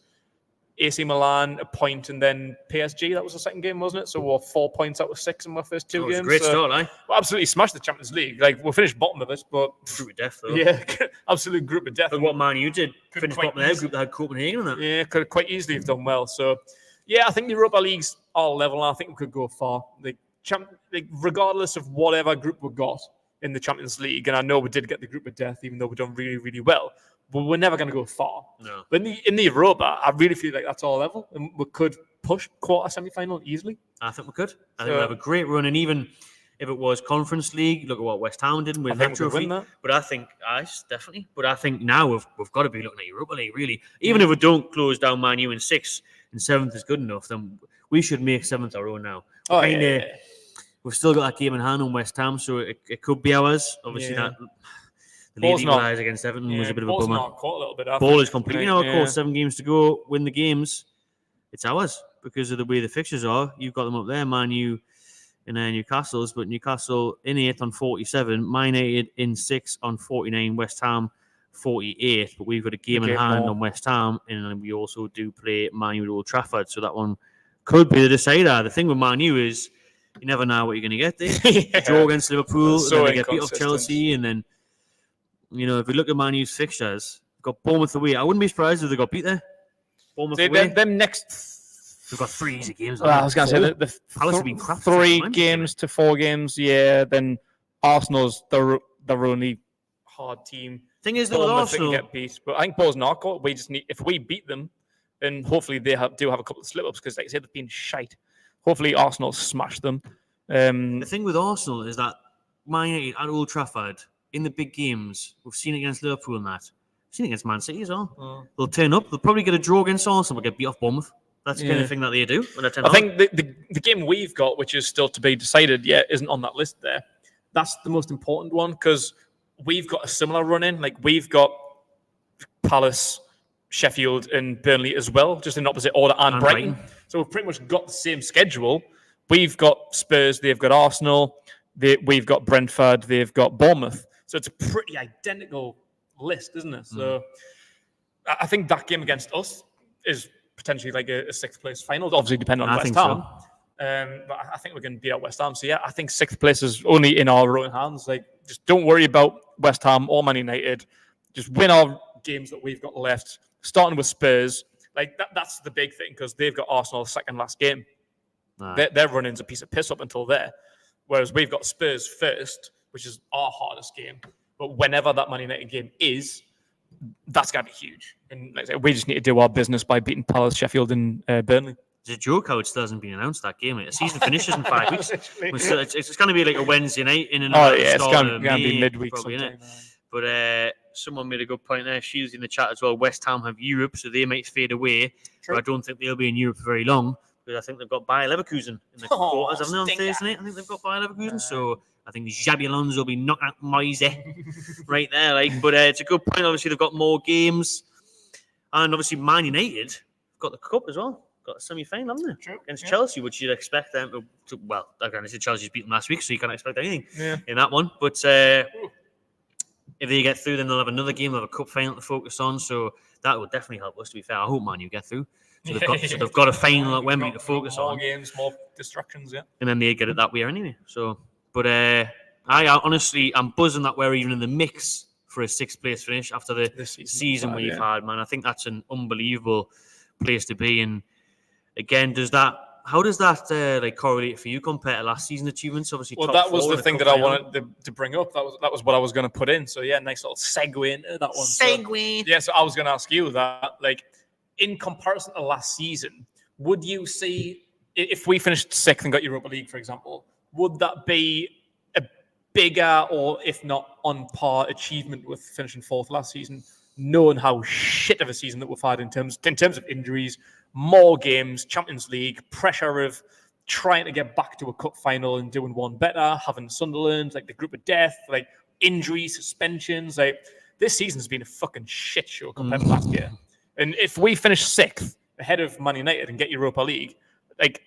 AC Milan, a point, and then PSG. That was the second game, wasn't it? So we're 4 points out of 6 in our first 2 games. Great start, eh? We absolutely smashed the Champions League. Like, we'll finish bottom of it, but group of death, though. Yeah, absolute group of death. But what Man U did, finish bottom of their group that had Copenhagen in that. Yeah, could quite easily have done well. So, yeah, I think the Europa League's all level, and I think we could go far. Like, regardless of whatever group we got in the Champions League, and I know we did get the group of death, even though we've done really, really well. But we're never going to go far. No. But in the Europa, I really feel like that's all level, and we could push quarter semi-final easily. I think we could. I think we'll have a great run, and even if it was Conference League, look at what West Ham did with that trophy. But I think, definitely. But I think now we've got to be looking at Europa League, really. Even if we don't close down Man U in 6th and 7th is good enough, then we should make 7th our own now. We've still got that game in hand on West Ham, so it could be ours. Obviously, that the lead equalised against Everton was a bit of a bummer. Ball is completely now, of course, 7 games to go. Win the games, it's ours because of the way the fixtures are. You've got them up there, Man U and Newcastle's, but Newcastle in 8th on 47, Man United in 6th on 49, West Ham 48. But we've got a game in hand on West Ham, and we also do play Man U at Old Trafford, so that one could be the decider. The thing with Man U is you never know what you're going to get there. Draw against Liverpool, then they get beat off Chelsea, and then, you know, if we look at Man U's fixtures, we've got Bournemouth away. I wouldn't be surprised if they got beat there. Bournemouth away. Them next... We've got 3 easy games. I was going to say, the Palace have been crap. 3 games to 4 games, yeah. Then Arsenal's their only hard team. Thing is, though, with Arsenal... get beat. But I think Bournemouth, we just need... If we beat them, and hopefully they do have a couple of slip-ups because, like I said, they've been shite. Hopefully Arsenal smash them. The thing with Arsenal is that Man United at Old Trafford, in the big games, we've seen it against Liverpool and that. We've seen it against Man City as well. They'll turn up. They'll probably get a draw against Arsenal, but get beat off Bournemouth. That's the kind of thing that they do. I think the game we've got, which is still to be decided, isn't on that list there. That's the most important one because we've got a similar run-in. Like, we've got Palace, Sheffield, and Burnley as well, just in opposite order, and Brighton. So we've pretty much got the same schedule. We've got Spurs, they've got Arsenal, we've got Brentford, they've got Bournemouth. So it's a pretty identical list, isn't it? So I think that game against us is potentially like a sixth place final, obviously depending on West Ham. But I think we're going to beat out West Ham. So I think sixth place is only in our own hands. Like, just don't worry about West Ham or Man United. Just win our games that we've got left, starting with Spurs. Like, that's the big thing because they've got Arsenal's second last game. Their run-in's a piece of piss up until there. Whereas we've got Spurs first, which is our hardest game. But whenever that Man United game is, that's going to be huge. And like I said, we just need to do our business by beating Palace, Sheffield, and Burnley. It's a joke how it still hasn't been announced, that game. The season finishes in 5 weeks. It's going to be like a Wednesday night in and out. It's going to be midweek. Probably, but someone made a good point there. She was in the chat as well. West Ham have Europe, so they might fade away. But I don't think they'll be in Europe for very long because I think they've got Bayer Leverkusen in the quarters, haven't they, on Thursday night? I think they've got Bayer Leverkusen. So I think Xabi Alonso will be knocking out Moise right there. But it's a good point. Obviously, they've got more games. And obviously, Man United have got the cup as well. Got a semi-final, haven't they? Against Chelsea, which you'd expect them to. Well, again, I said Chelsea's beat them last week, so you can't expect anything in that one. But if they get through, then they'll have another game. They'll have a cup final to focus on. So that will definitely help us, to be fair. I hope Man U get through. So they've got a final at Wembley to focus on. More games, more distractions, and then they get it that way anyway. So, but I honestly, I'm buzzing that we're even in the mix for a sixth place finish after the season we've had, man. I think that's an unbelievable place to be. And again, how does that correlate for you compared to last season's achievements? Obviously, well, that was the thing that I wanted to bring up. That was what I was going to put in. So nice little segue into that one. Segue. So I was going to ask you that, like, in comparison to last season, would you see if we finished sixth and got Europa League, for example, would that be a bigger or if not on par achievement with finishing fourth last season, knowing how shit of a season that we've had in terms of injuries, more games, Champions League, pressure of trying to get back to a cup final and doing one better, having Sunderland, like the group of death, like injuries, suspensions, like this season's been a fucking shit show compared to last year. And if we finish sixth ahead of Man United and get Europa League, like,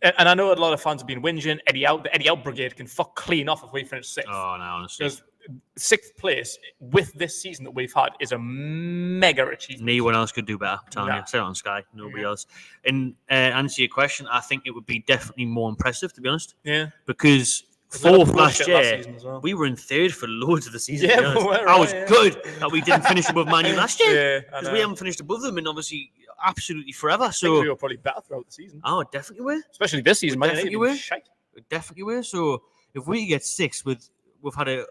and I know a lot of fans have been whinging, the Eddie Out brigade can fuck clean off if we finish sixth. Oh, no, honestly. Because sixth place with this season that we've had is a mega achievement. No one else could do better. I'm telling you. Say it on Sky. Nobody else. And answer your question, I think it would be definitely more impressive, to be honest. Yeah. Because fourth last year, we were in third for loads of the season. Yeah, I was good that we didn't finish above Man U last year. Because we haven't finished above them in obviously absolutely forever. So I think we were probably better throughout the season. Oh, definitely were. Especially this season. Definitely were. Definitely were. So if we get six we've had a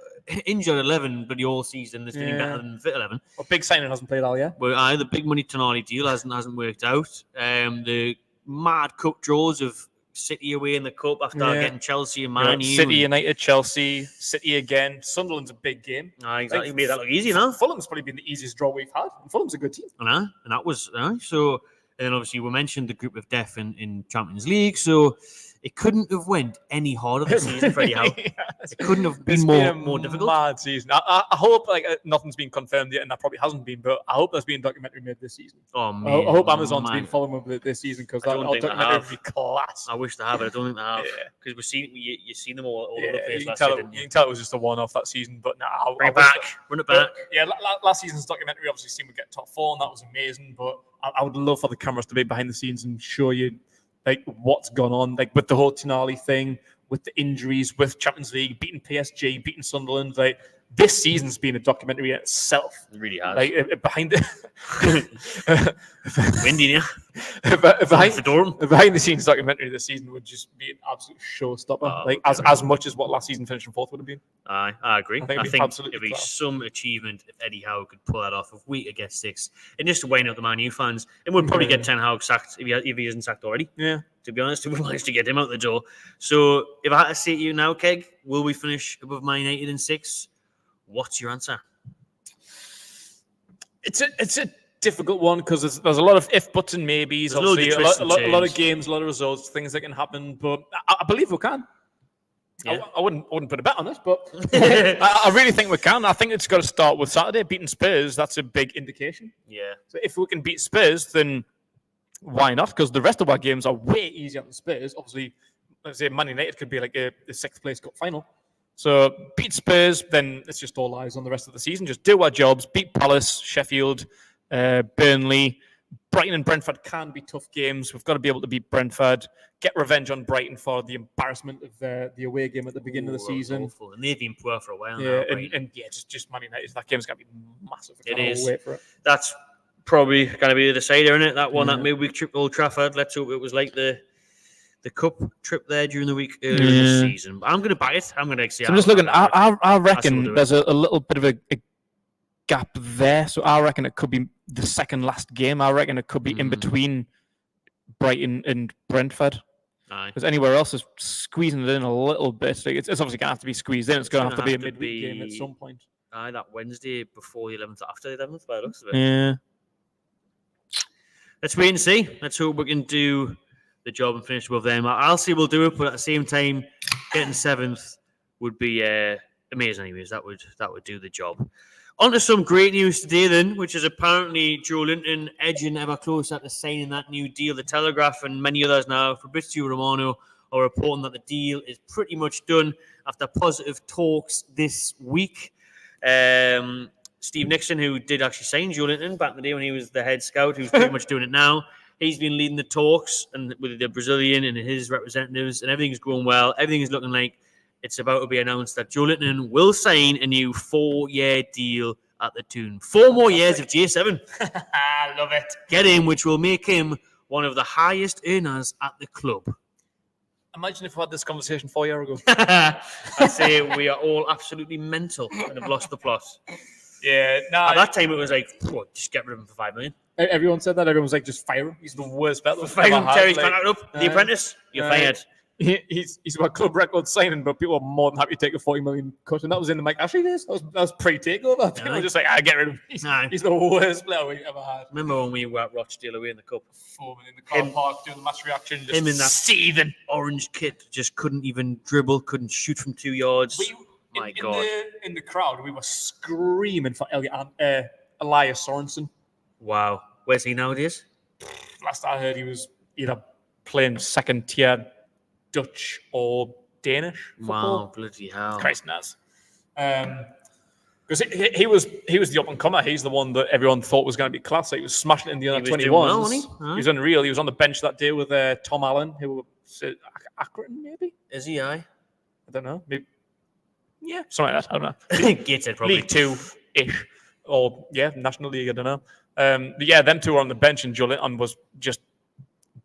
injured 11 bloody all season that's been better than fit 11. Well, big signing hasn't played all yet. Well, the big money Tonali deal hasn't worked out. The mad cup draws of City away in the cup after getting Chelsea and Man U. City, United, Chelsea, City again. Sunderland's a big game. Exactly. Made that look easy, now. Fulham's probably been the easiest draw we've had. And Fulham's a good team. And that was so. And then obviously we mentioned the group of death in Champions League. So it couldn't have went any harder this season for Eddie Howe. It couldn't have been more difficult. Mad season. I hope nothing's been confirmed yet, and that probably hasn't been. But I hope there's been a documentary made this season. Oh man! I hope Amazon's been following with this season because that documentary would be class. I wish they have, but I don't think they have because you've seen them all over the place. You can tell it was just a one-off that season. But now run it back. Last season's documentary obviously seemed to get top 4, and that was amazing. But I would love for the cameras to be behind the scenes and show you like what's gone on, like with the whole Tonali thing, with the injuries, with Champions League, beating PSG, beating Sunderland. Like this season's been a documentary in itself. It really has. Like behind the Windy, yeah. behind the scenes documentary this season would just be an absolute showstopper. As much as what last season finishing fourth would have been. I agree. I think it'd be some achievement if Eddie Howe could pull that off. If we could get 6, and just to wind up the Man U fans, it would probably get Ten Hag sacked if he isn't sacked already. Yeah. To be honest, we managed to get him out the door. So if I had to say to you now, Keg, will we finish above Man United in 6? What's your answer? It's a difficult one because there's a lot of if, buts, and maybes. Obviously, a lot of games, a lot of results, things that can happen. But I believe we can. Yeah. I wouldn't put a bet on it, but I really think we can. I think it's got to start with Saturday beating Spurs. That's a big indication. Yeah. So if we can beat Spurs, then why not? Because the rest of our games are way easier than Spurs. Obviously, let's say Man United could be like a 6th place cup final. So beat Spurs, then it's just all eyes on the rest of the season. Just do our jobs. Beat Palace, Sheffield, Burnley. Brighton and Brentford can be tough games. We've got to be able to beat Brentford. Get revenge on Brighton for the embarrassment of the away game at the beginning of the season. Awful. And they've been poor for a while now. And just Man United. That game's going to be massive. It is. Wait for it. That's probably going to be the decider, isn't it? That one, that midweek trip to Old Trafford. Let's hope it was like the cup trip there during the week earlier in the season. But I'm going to buy it. I'm going to say. So I'm just looking. I reckon there's a little bit of a gap there. So I reckon it could be the second last game. I reckon it could be in between Brighton and Brentford. Because anywhere else is squeezing it in a little bit. Like it's obviously going to have to be squeezed in. It's going to have to be a midweek game at some point. That Wednesday before the 11th, after the 11th, by the looks of it. Yeah. Let's wait and see. Let's hope we can do the job and finish above them. I'll say we'll do it, but at the same time, getting 7th would be amazing. Anyways, that would do the job. On to some great news today, then, which is apparently Joelinton edging ever closer to signing that new deal. The Telegraph and many others now, Fabrizio Romano, are reporting that the deal is pretty much done after positive talks this week. Steve Nixon, who did actually sign Joelinton back in the day when he was the head scout, who's pretty much doing it now, he's been leading the talks and with the Brazilian and his representatives, and everything's going well. Everything is looking like it's about to be announced that Joelinton will sign a new 4-year deal at the Toon. 4 more years of J7. I love it. Get him, which will make him one of the highest earners at the club. Imagine if we had this conversation 4 years ago. I say we are all absolutely mental and have lost the plot. Yeah, at that time it was like, just get rid of him for 5 million. Everyone said that. Everyone was like, just fire him. He's the worst bet. Fire him. Terry's contract up. The Apprentice. You're fired. He's about club record signing, but people are more than happy to take a 40 million cut, and that was in the Mike Ashley days. That was pre-takeover. People were just like, I get rid of him. He's the worst player we've ever had. Remember when we were at Rochdale away in the cup? Foreman in the car park doing the match reaction. Just him in that seething orange kit just couldn't even dribble, couldn't shoot from 2 yards. My God. In the crowd, we were screaming for Elias Sorensen. Wow. Where's he nowadays? Last I heard, he was either playing second tier Dutch or Danish football. Wow, bloody hell. Christ knows. Because he was the up and comer. He's the one that everyone thought was going to be class. He was smashing it in the under 21s. Well, wasn't he? He was unreal. He was on the bench that day with Tom Allen, who was Accrington, maybe? Is he? I don't know. Maybe. Yeah, something like that. I don't know. Gated, probably. League 2-ish. Or, National League, I don't know. But them two were on the bench, and Joelinton was just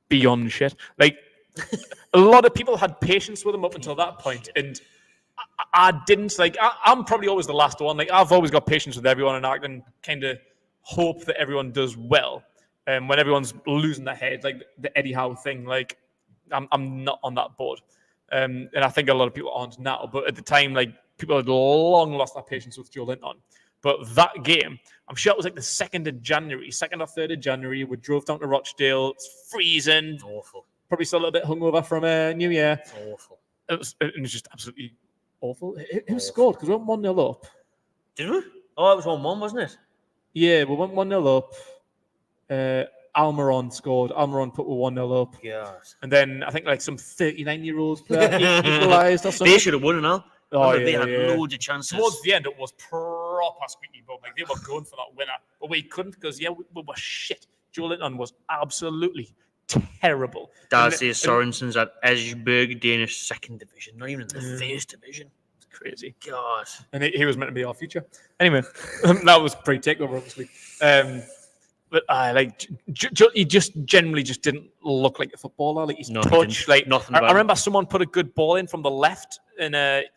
beyond shit. Like, a lot of people had patience with him up until that point, and I didn't. Like, I'm probably always the last one. Like, I've always got patience with everyone, and I can kind of hope that everyone does well. When everyone's losing their head, like the Eddie Howe thing, like, I'm not on that board. And I think a lot of people aren't now. But at the time, like, people had long lost their patience with Joelinton. But that game, I'm sure it was like the 2nd or 3rd of January. We drove down to Rochdale. It's freezing. Awful. Probably still a little bit hungover from New Year. Awful. It was just absolutely awful. Who scored? Because we went 1-0 up. Did we? Oh, it was 1-1, wasn't it? Yeah, we went 1-0 up. Almiron scored. Almiron put 1-0 up. Yes. And then I think like some 39-year-olds player equalised or something. They should have won it all. Oh, they had loads of chances. Towards the end, it was proper squeaky bum. Like, they were going for that winner. But we couldn't because, we were shit. Joelinton was absolutely terrible. Darcy Sorensen's at Esbjerg, Danish 2nd division. Not even in the 1st division. It's Crazy. God. And he was meant to be our future. Anyway, that was pre-takeover, obviously. But he just generally just didn't look like a footballer. Like his touch, like nothing. I remember someone put a good ball in from the left, and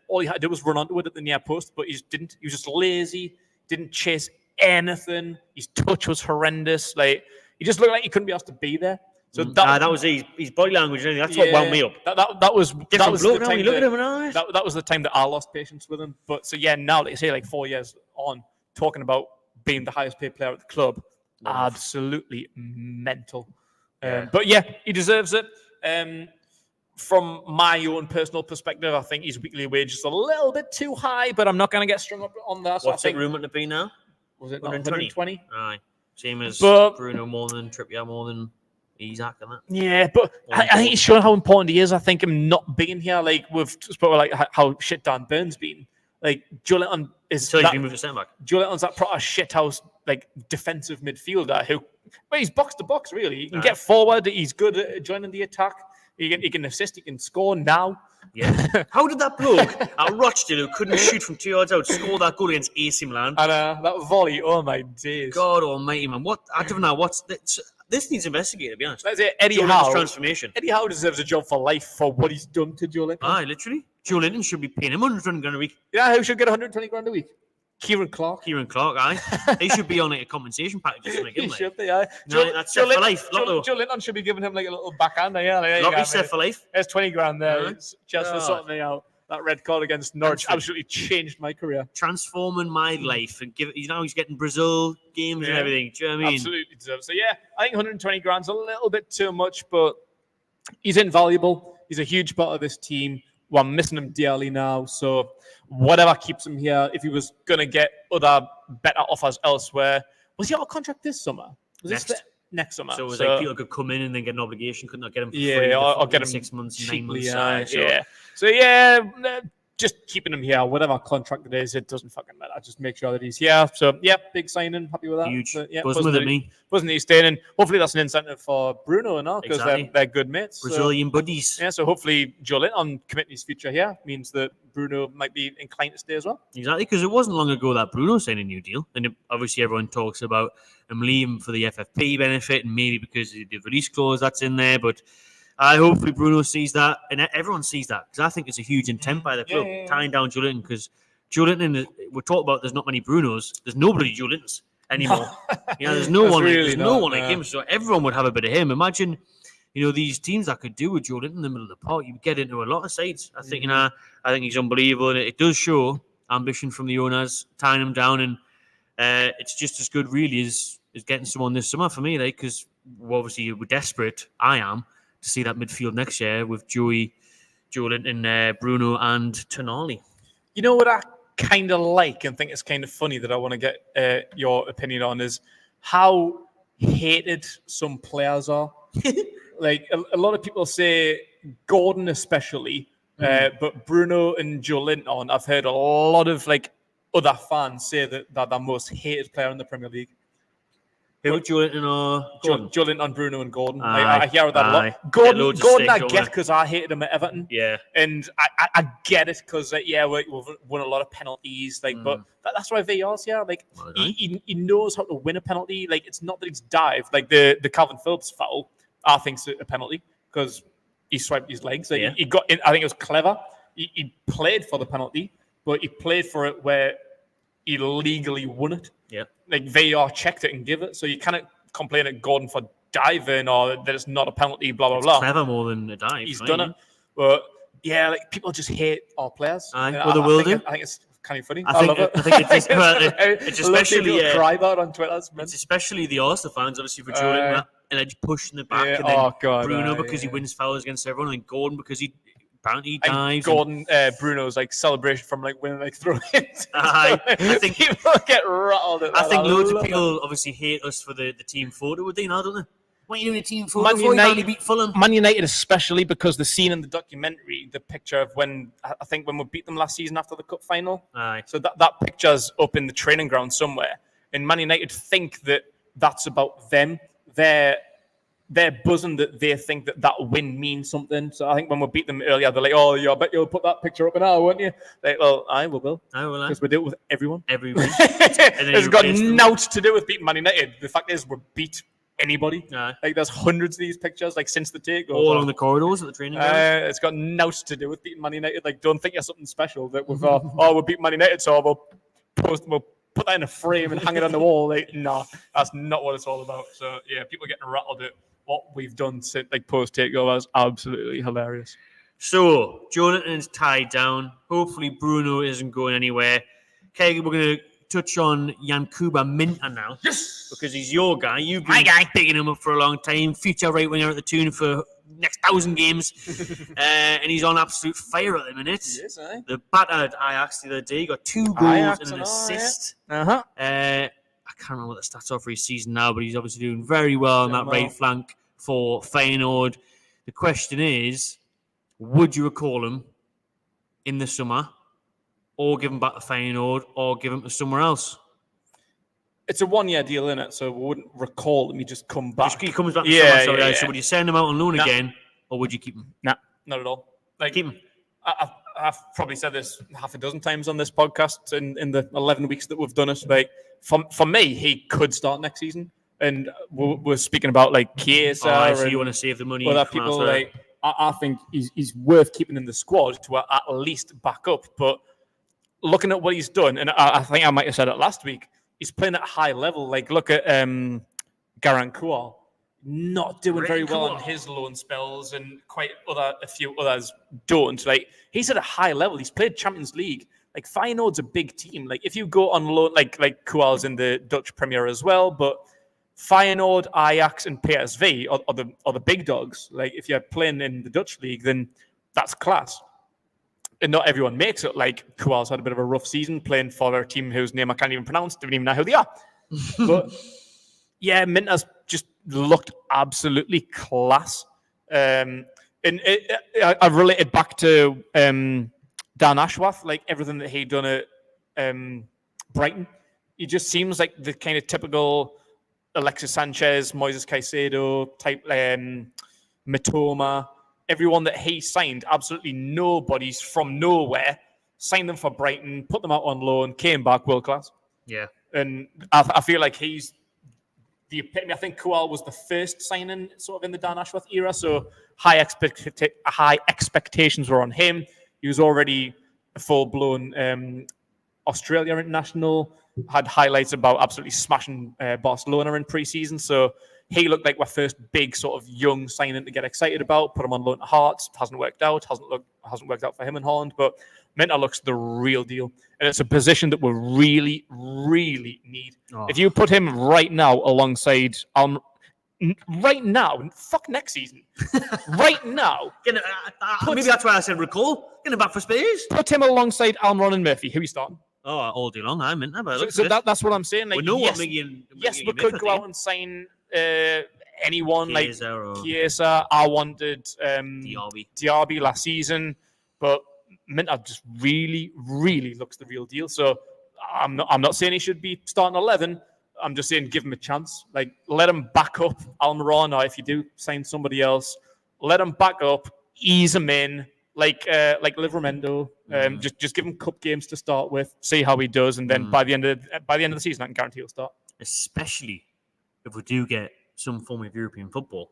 all he had to do was run onto it at the near post, but he just didn't. He was just lazy. Didn't chase anything. His touch was horrendous. Like he just looked like he couldn't be asked to be there. So that was his body language. That's what wound me up. That was the time. Look at him now. That was the time that I lost patience with him. But so yeah, now like you say, like 4 years on, talking about being the highest paid player at the club, absolutely mental. But yeah, he deserves it. From my own personal perspective, I think his weekly wage is a little bit too high, but I'm not going to get strung up on that. So What's it rumored to be now? Was it 120? Aye. Same as Bruno more than Trippier, more than Isaac and that. Yeah, but I think he's showing how important he is. I think him not being here, like we've spoken about, like how shit Dan Burns been. Like Joelinton is so he's been moved to centre back. Joelinton's that proper shithouse like defensive midfielder who, well, he's box to box really. He can get forward. He's good at joining the attack. He can assist. He can score now. Yeah. How did that bloke at Rochdale who couldn't shoot from 2 yards out score that goal against AC Milan? And that volley, oh my days. God almighty, man. What? I don't know. This needs investigated, to be honest. Let's say Eddie Howe. Transformation. Eddie Howe deserves a job for life for what he's done to Joelinton. Aye, literally. Joelinton should be paying him $120 a week. Yeah, who should get $120 a week? Kieran Clark, aye. He should be on like a compensation package. He should be, aye. That's set for life. Joelinton should be giving him like a little backhand. Yeah, Lockie's set for life. There's $20,000 there. Just for sorting me out. That red card against Norwich absolutely changed my career. Transforming my life and he's getting Brazil games and everything. Do you know what I mean? Absolutely deserves. So yeah, I think $120,000's a little bit too much, but he's invaluable. He's a huge part of this team. We're missing him dearly now. So whatever keeps him here, if he was gonna get other better offers elsewhere, was he out of contract this summer? Next summer. So it was like people could come in and then get an obligation, could not get him for free or get him 6 months, cheaply, 9 months. So just keeping him here, whatever contract it is, it doesn't fucking matter. Just make sure that he's here. So yeah, big signing, happy with that. Huge. So, Wasn't he staying in? Hopefully that's an incentive for Bruno and all, because they're good mates. Brazilian buddies. Yeah, so hopefully Joelinton committing his future here means that Bruno might be inclined to stay as well. Exactly, because it wasn't long ago that Bruno signed a new deal, and obviously everyone talks about him leaving for the FFP benefit, and maybe because of the release clause that's in there, but hopefully Bruno sees that, and everyone sees that, because I think it's a huge intent by the club, tying down Joelinton, because Joelinton, we're talking about there's not many Brunos, there's nobody Joelintons anymore. There's no one like him, so everyone would have a bit of him. Imagine, these teams that could do with Joelinton in the middle of the park, you get into a lot of sides. I think, I think he's unbelievable, and it does show ambition from the owners, tying him down, and it's just as good, really, as getting someone this summer for me, because obviously we're desperate. I am. To see that midfield next year with Joelinton, Bruno, and Tonali. You know what I kind of like and think it's kind of funny that I want to get your opinion on is how hated some players are. Like a lot of people say Gordon especially, but Bruno and Joelinton, I've heard a lot of other fans say that they're the most hated player in the Premier League. Who, Joelinton or Gordon? Joelinton, Bruno and Gordon. I hear that a lot. Gordon I get because I hated him at Everton. Yeah. And I get it because, we've won a lot of penalties. But that's why VAR's here. He knows how to win a penalty. It's not that he's dived. The Calvin Phillips foul, I think, is a penalty because he swiped his legs. He got in. I think it was clever. He played for the penalty, but he played for it where he legally won it. Yeah. VAR checked it and give it. So you cannot complain at Gordon for diving or that it's not a penalty, blah, blah, blah. Clever more than a dive. He's done it. But yeah, people just hate our players. They will do. I think it's kind of funny. I love it. I think it's especially cry about on Twitter. It's especially the Arsenal fans, obviously, for Joelinton and then pushing the back. And then Bruno because he wins fouls against everyone, and Gordon because he apparently dives. Gordon, Bruno's celebration from winning throw-ins. I think people get rattled at that. I think loads of people obviously hate us for the team photo, would they now, don't they? Why are you doing a team photo? Man United beat Fulham. Man United, especially because the scene in the documentary, the picture of when we beat them last season after the cup final. Aye. So that picture's up in the training ground somewhere, and Man United think that that's about them. They're they're buzzing that they think that win means something. So I think when we beat them earlier, they're like, "Oh, yeah, I bet you'll put that picture up an hour, won't you?" Like, well, I will. Because we do it with everyone. Every week. It's got naught to do with beating Man United. The fact is, we beat anybody. Like, there's hundreds of these pictures, like, since the takeover. All along the corridors at the training ground. It's got naught to do with beating Man United. Like, don't think you're something special that we've, we're beating Man United, so we'll put that in a frame and hang it on the wall. Like, no, that's not what it's all about. So, yeah, people getting rattled at what we've done since, like, post-takeover is absolutely hilarious. So, Joelinton's tied down. Hopefully, Bruno isn't going anywhere. Okay, we're going to touch on Yankuba Minter now. Yes! Because he's your guy. You've been picking him up for a long time. Future right winger at the tune for next 1,000 games. And he's on absolute fire at the minute. Yes, eh? The battered Ajax the other day. Got 2 goals and an assist. Yeah. I can't remember what the stats are for his season now, but he's obviously doing very well on that right flank for Feyenoord. The question is, would you recall him in the summer, or give him back to Feyenoord, or give him to somewhere else? It's a 1-year deal, isn't it? So we wouldn't recall him. He just come back. He comes back to summer, yeah. So would you send him out on loan again, or would you keep him? Nah, not at all. Like, keep him. I've probably said this half a dozen times on this podcast in the 11 weeks that we've done it. Like, for me, he could start next season. And we're speaking about, like, Chiesa. So you want to save the money. Other people, like, I think he's worth keeping in the squad to at least back up. But looking at what he's done, and I think I might have said it last week, he's playing at a high level. Like, look at Garang Kual. Not doing very well on his loan spells, and a few others don't. Like, he's at a high level. He's played Champions League. Like, Feyenoord's a big team. Like, if you go on loan, like Kual's in the Dutch Premier as well, but Feyenoord, Ajax, and PSV are the big dogs. Like, if you're playing in the Dutch league, then that's class. And not everyone makes it. Like, Kual's had a bit of a rough season playing for a team whose name I can't even pronounce. Don't even know who they are. But yeah, Minter's just looked absolutely class. And I've related back to Dan Ashworth, like everything that he'd done at Brighton. He just seems like the kind of typical Alexis Sanchez, Moises Caicedo type, Mitoma. Everyone that he signed, absolutely nobody's from nowhere, signed them for Brighton, put them out on loan, came back world class. Yeah. And I feel like he's the epitome. I think Kual was the first signing sort of in the Dan Ashworth era, so high expectations were on him. He was already a full-blown Australia international, had highlights about absolutely smashing Barcelona in pre-season, so he looked like my first big sort of young signing to get excited about. Put him on loan to Hearts. Hasn't worked out. Hasn't worked out for him in Holland. But Minter looks the real deal. And it's a position that we really, really need. Oh. If you put him right now alongside... right now, fuck next season. Right now. Maybe that's why I said recall. Get him back for Spurs. Put him alongside Almiron and Murphy. Who are you starting? Oh, all day long. I'm Minter. So that's what I'm saying. Like, we know what Miggy and we could go out and sign... anyone Chiesa like Chiesa. I wanted Diaby last season, but Minter just really, really looks the real deal. So I'm not saying he should be starting 11. I'm just saying give him a chance. Like, let him back up Almiron, or if you do sign somebody else, let him back up, ease him in, like Livramento. Just give him cup games to start with, see how he does, and then by the end of the season, I can guarantee he'll start. Especially if we do get some form of European football,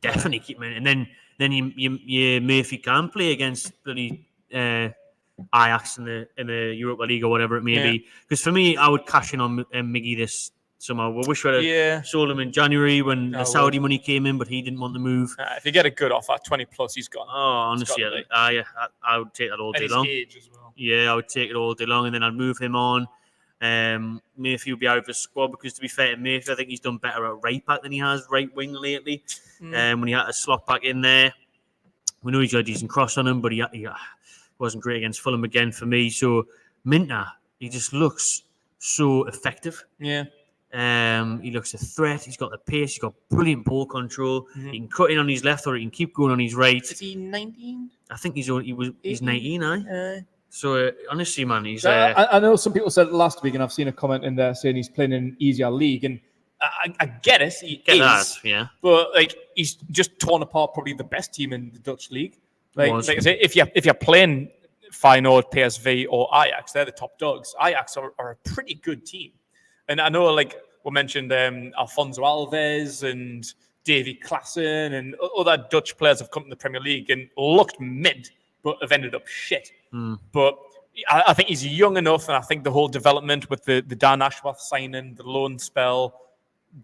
definitely keep him in. And then you Murphy can play against bloody Ajax in the Europa League or whatever it may be. Because for me, I would cash in on Miggy this summer. We wish we had sold him in January when the Saudi money came in, but he didn't want to move. If you get a good offer, 20 plus, he's gone. Oh, honestly, I would take that all day long. Age as well. Yeah, I would take it all day long, and then I'd move him on. Murphy will be out of the squad because, to be fair to Murphy, I think he's done better at right back than he has right wing lately. When he had to slot back in there, we know he's got a decent cross on him, but he wasn't great against Fulham again for me. So Minter, he just looks so effective. Yeah. He looks a threat. He's got the pace. He's got brilliant ball control. He can cut in on his left, or he can keep going on his right. Is he 19? I think he's 19. So honestly, man, he's. I know some people said it last week, and I've seen a comment in there saying he's playing in an easier league, and I get it. He Get is. that, yeah. But like he's just torn apart probably the best team in the Dutch league. Like I say, if you're playing Feyenoord, PSV, or Ajax, they're the top dogs. Ajax are a pretty good team, and I know like we mentioned Alfonso Alves and Davy Klaassen and other Dutch players have come to the Premier League and looked mid, but have ended up shit. But I think he's young enough, and I think the whole development with the Dan Ashworth signing, the loan spell,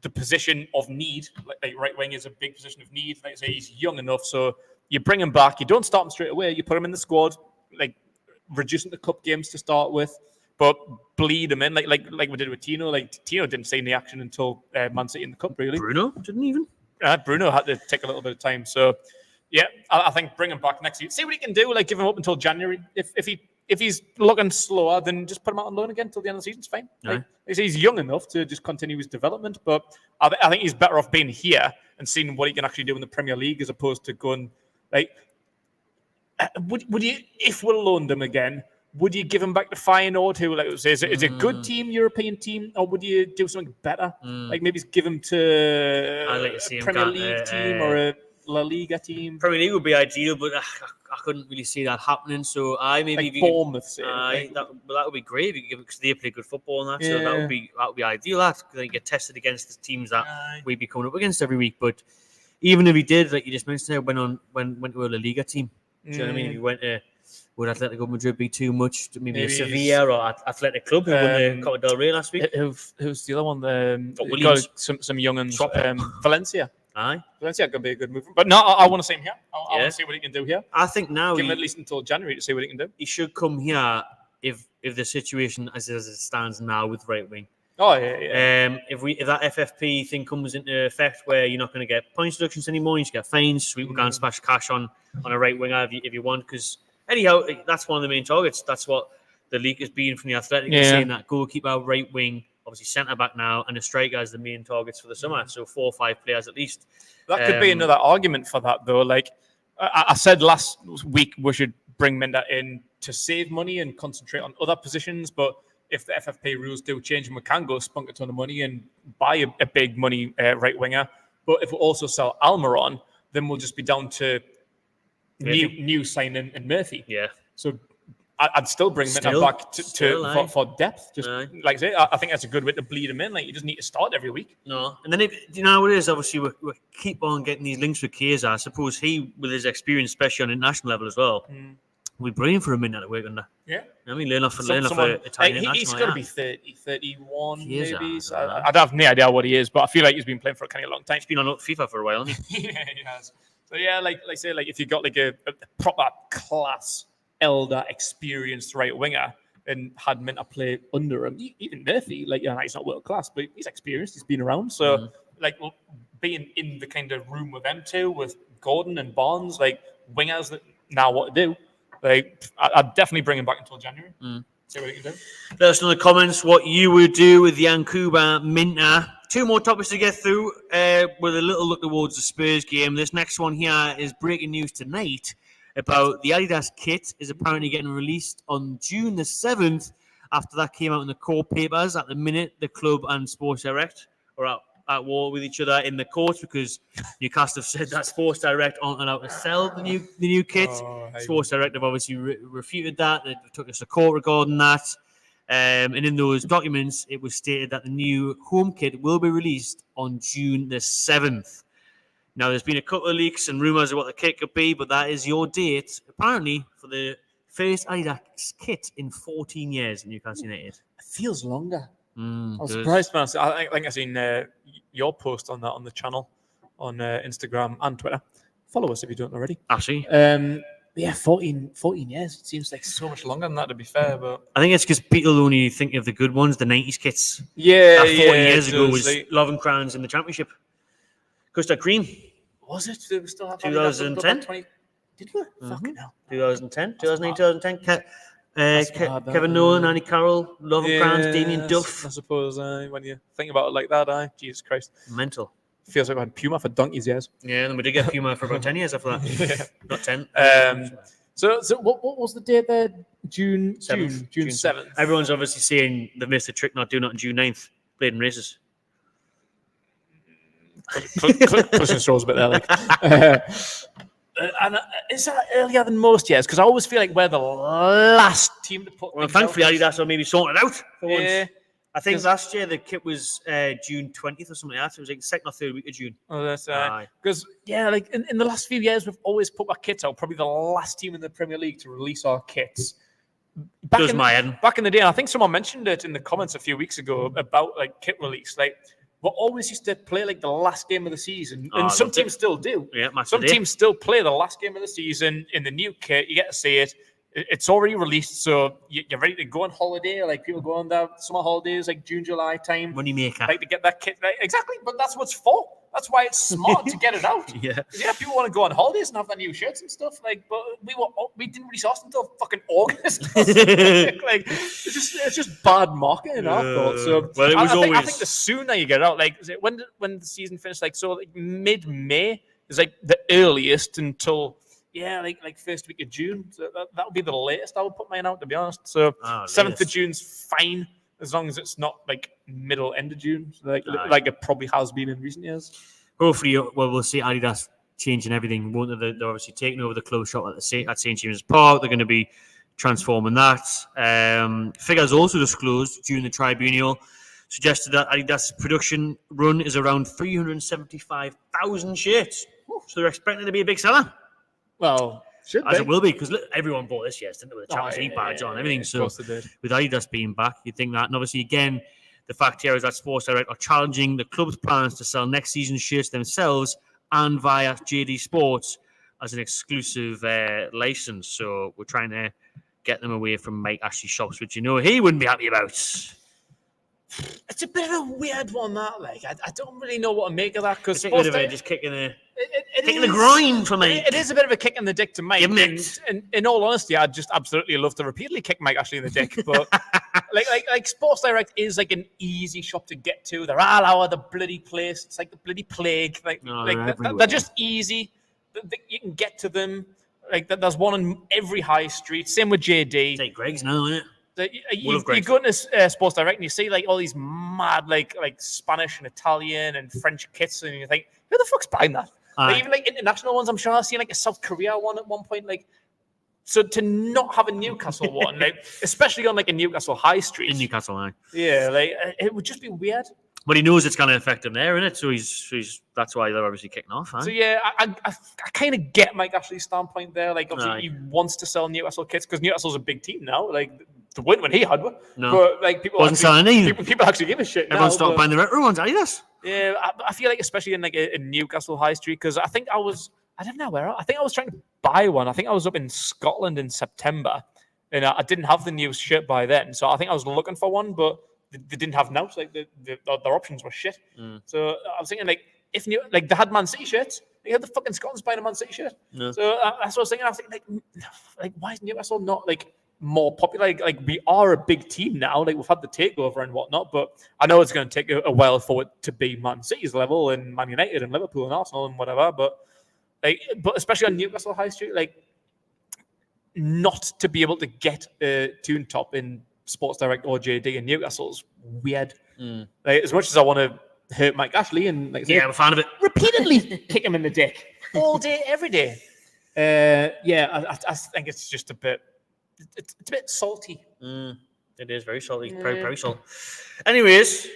the position of need, like right wing is a big position of need. Like I say, he's young enough, so you bring him back. You don't start him straight away. You put him in the squad, like reducing the cup games to start with, but bleed him in, like we did with Tino. Like Tino didn't see any action until Man City in the cup, really. Bruno didn't even. Bruno had to take a little bit of time. So yeah, I think bring him back next year. See what he can do. Like give him up until January. If he's looking slower, then just put him out on loan again until the end of the season. It's fine. Like, he's young enough to just continue his development, but I think he's better off being here and seeing what he can actually do in the Premier League as opposed to going like. Would you, if we loaned him again, would you give him back to Feyenoord, who like is a good team, European team, or would you do something better? Like maybe give him to a Premier League team or a La Liga team. Premier League would be ideal, but I couldn't really see that happening. So maybe like Bournemouth, that would be great because they play good football and that. So that would be ideal. That they get tested against the teams that we'd be coming up against every week. But even if he did, like you just mentioned, went to a La Liga team. Do you know what I mean? If you went to, would Atletico Madrid be too much? Maybe a Sevilla or Athletic Club who won the Copa del Rey last week. Who's the other one? Got some young uns. Valencia. Aye. Valencia could be a good move. But no, I want to see him here. I want to see what he can do here. I think now give him at least until January to see what he can do. He should come here if the situation as it stands now with right wing. Oh yeah. If that FFP thing comes into effect where you're not going to get points deductions anymore, you just get fines. We can splash cash on a right winger if you want. Because anyhow, that's one of the main targets. That's what the league has been from the Athletic. Saying that goalkeeper, right wing, obviously centre back now, and a striker as the main targets for the summer. So 4 or 5 players at least. That could be another argument for that though. Like I said last week, we should bring Minda in to save money and concentrate on other positions, but if the FFP rules do change and we can go spunk a ton of money and buy a big money right winger, but if we also sell Almiron, then we'll just be down to new signing and Murphy. Yeah. So I'd still bring Minna back for depth. Just like I say, I think that's a good way to bleed him in. Like you just need to start every week. No, and then do you know what it is? Obviously, we keep on getting these links with Keza. I suppose he, with his experience, especially on international level as well. We're brilliant for a minute at work on that. Yeah. I mean, learn off Italian he's got to be 30, 31 Keza, maybe. So I don't have any idea what he is, but I feel like he's been playing for a kind of long time. He's been on FIFA for a while, hasn't he? Yeah, he has. So yeah, like say, like if you got like a proper class, elder, experienced right winger and had Minta play under him, even Murphy, like he's not world class, but he's experienced, he's been around. So like being in the kind of room with them two, with Gordon and Barnes, like wingers that now what to do. Like, I'd definitely bring him back until January. See what he can do. Let us know in the comments what you would do with Yankuba Minta. 2 more topics to get through with a little look towards the Spurs game. This next one here is breaking news tonight about the Adidas kit is apparently getting released on June the 7th. After that came out in the court papers, at the minute, the club and Sports Direct are at war with each other in the courts because Newcastle have said that Sports Direct aren't allowed to sell the new kit. Sports Direct have obviously refuted that. They took us to court regarding that. And in those documents, it was stated that the new home kit will be released on June the 7th. Now, there's been a couple of leaks and rumours of what the kit could be, but that is your date, apparently, for the first Adidas kit in 14 years in Newcastle United. It feels longer. I was surprised, man. I think I've seen your post on that on the channel, on Instagram and Twitter. Follow us if you don't already. Actually. Yeah, 14 years. It seems like so much longer than that, to be fair. But I think it's because people only think of the good ones, the 90s kits. Yeah, 40 years ago was Love and Crowns in the Championship. Custard Cream. Was it? Did we still have 2010? Did we? Fucking hell. 2010, 2008, 2010. Kevin Nolan, Andy Carroll, Love and Crowns, Damien Duff. I suppose when you think about it like that, Jesus Christ. Mental. Feels like we had Puma for donkey's years. Yeah, and we did get Puma for about 10 years after that. Not 10. So what was the date there? June 7th. Everyone's obviously saying they've missed a trick not doing it on June 9th. Played in races. Clutching straws a bit there. Like. And is that earlier than most years? Because I always feel like we're the last team to put. Well, thankfully, Adidas will maybe sort it out for Yeah. once. I think last year the kit was June 20th or something like that. It was like the second or third week of June. Oh, that's because like in the last few years we've always put our kits out. Probably the last team in the Premier League to release our kits. Back in the day, and I think someone mentioned it in the comments a few weeks ago about like kit release. Like we always used to play like the last game of the season, and some teams still do. Yeah, some teams still play the last game of the season in the new kit. You get to see it. It's already released, so you're ready to go on holiday. Like people go on their summer holidays, like June, July time. Money maker. Like to get that kit. Right? Exactly, but that's what it's for. That's why it's smart to get it out. Yeah, people want to go on holidays and have their new shirts and stuff. Like, but we didn't release ours until fucking August. Like, it's just bad marketing. I thought so. Well, it was I think the sooner you get it out, like when the season finished, like so, like mid-May is like the earliest until. Yeah, like first week of June. So that would be the latest I would put mine out, to be honest. So 7th of June's fine, as long as it's not like end of June, like it probably has been in recent years. Hopefully, we'll see Adidas changing everything. Won't they? They're obviously taking over the clothes shop at St James's Park. They're going to be transforming that. Figures also disclosed during the tribunal suggested that Adidas' production run is around 375,000 shirts. So they're expecting to be a big seller. Well, as it will be, because everyone bought this, didn't they, with the Champions League badge on everything. So with Adidas being back, you'd think that. And obviously, again, the fact here is that Sports Direct are challenging the club's plans to sell next season's shirts themselves and via JD Sports as an exclusive license. So we're trying to get them away from Mike Ashley's shops, which he wouldn't be happy about. It's a bit of a weird one, that. Like, I don't really know what to make of that, because it's a bit of a just kicking the groin for me. It is a bit of a kick in the dick to Mike. And in all honesty, I'd just absolutely love to repeatedly kick Mike Ashley in the dick. But like Sports Direct is like an easy shop to get to. They're all over the bloody place. It's like the bloody plague. They're just easy. You can get to them. Like there's one on every high street. Same with JD. St. Greg's now, isn't it? You go into Sports Direct and you see like all these mad like Spanish and Italian and French kits, and you think, who the fuck's buying that? Like, even like international ones, I'm sure I've seen like a South Korea one at one point. Like, so to not have a Newcastle one, like especially on like a Newcastle high street, in Newcastle, yeah, like it would just be weird. But he knows it's going to affect him there, innit? So he's that's why they're obviously kicking off. So yeah, I kind of get Mike Ashley's standpoint there. Like obviously he wants to sell Newcastle kits because Newcastle's a big team now. Like the win when he had one, but like people actually give a shit. Everyone started buying the retro ones, Adidas. Yeah, I feel like especially in like a Newcastle high street, because I don't know where. I think I was trying to buy one. I think I was up in Scotland in September, and I didn't have the new shirt by then. So I think I was looking for one, but they didn't have now. So like their options were shit. So I was thinking, like, if they had Man City shirts, they had the fucking Scots buying a Man City shirt. No. So that's what I was thinking. I was thinking, like why is Newcastle not like more popular? Like we are a big team now. Like we've had the takeover and whatnot, but I know it's going to take a while for it to be Man City's level and Man United and Liverpool and Arsenal and whatever. But especially on Newcastle High Street, like not to be able to get a tune top in Sports Direct or JD in Newcastle is weird. Like, as much as I want to hurt Mike Ashley and I'm a fan of it, repeatedly kick him in the dick all day, every day. I think it's just a bit. It's a bit salty. It is very salty, very, very salty. Anyways,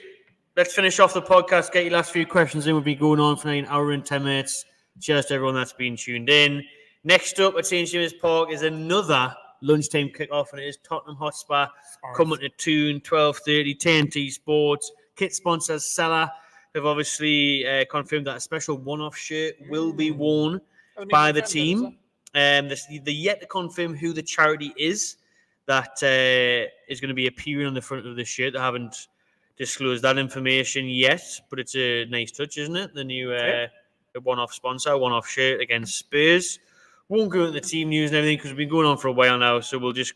let's finish off the podcast. Get your last few questions in. We'll be going on for an hour and 10 minutes. Cheers to everyone that's been tuned in. Next up at St. James's Park is another lunchtime kickoff, and it is Tottenham Hotspur coming to tune 12:30. TMC Sports kit sponsors Seller have obviously confirmed that a special one-off shirt will be worn by the team. They're yet to confirm who the charity is that is going to be appearing on the front of the shirt. They haven't disclosed that information yet, but it's a nice touch, isn't it? The new one-off sponsor, one-off shirt against Spurs. Won't go into the team news and everything because we've been going on for a while now, so we'll just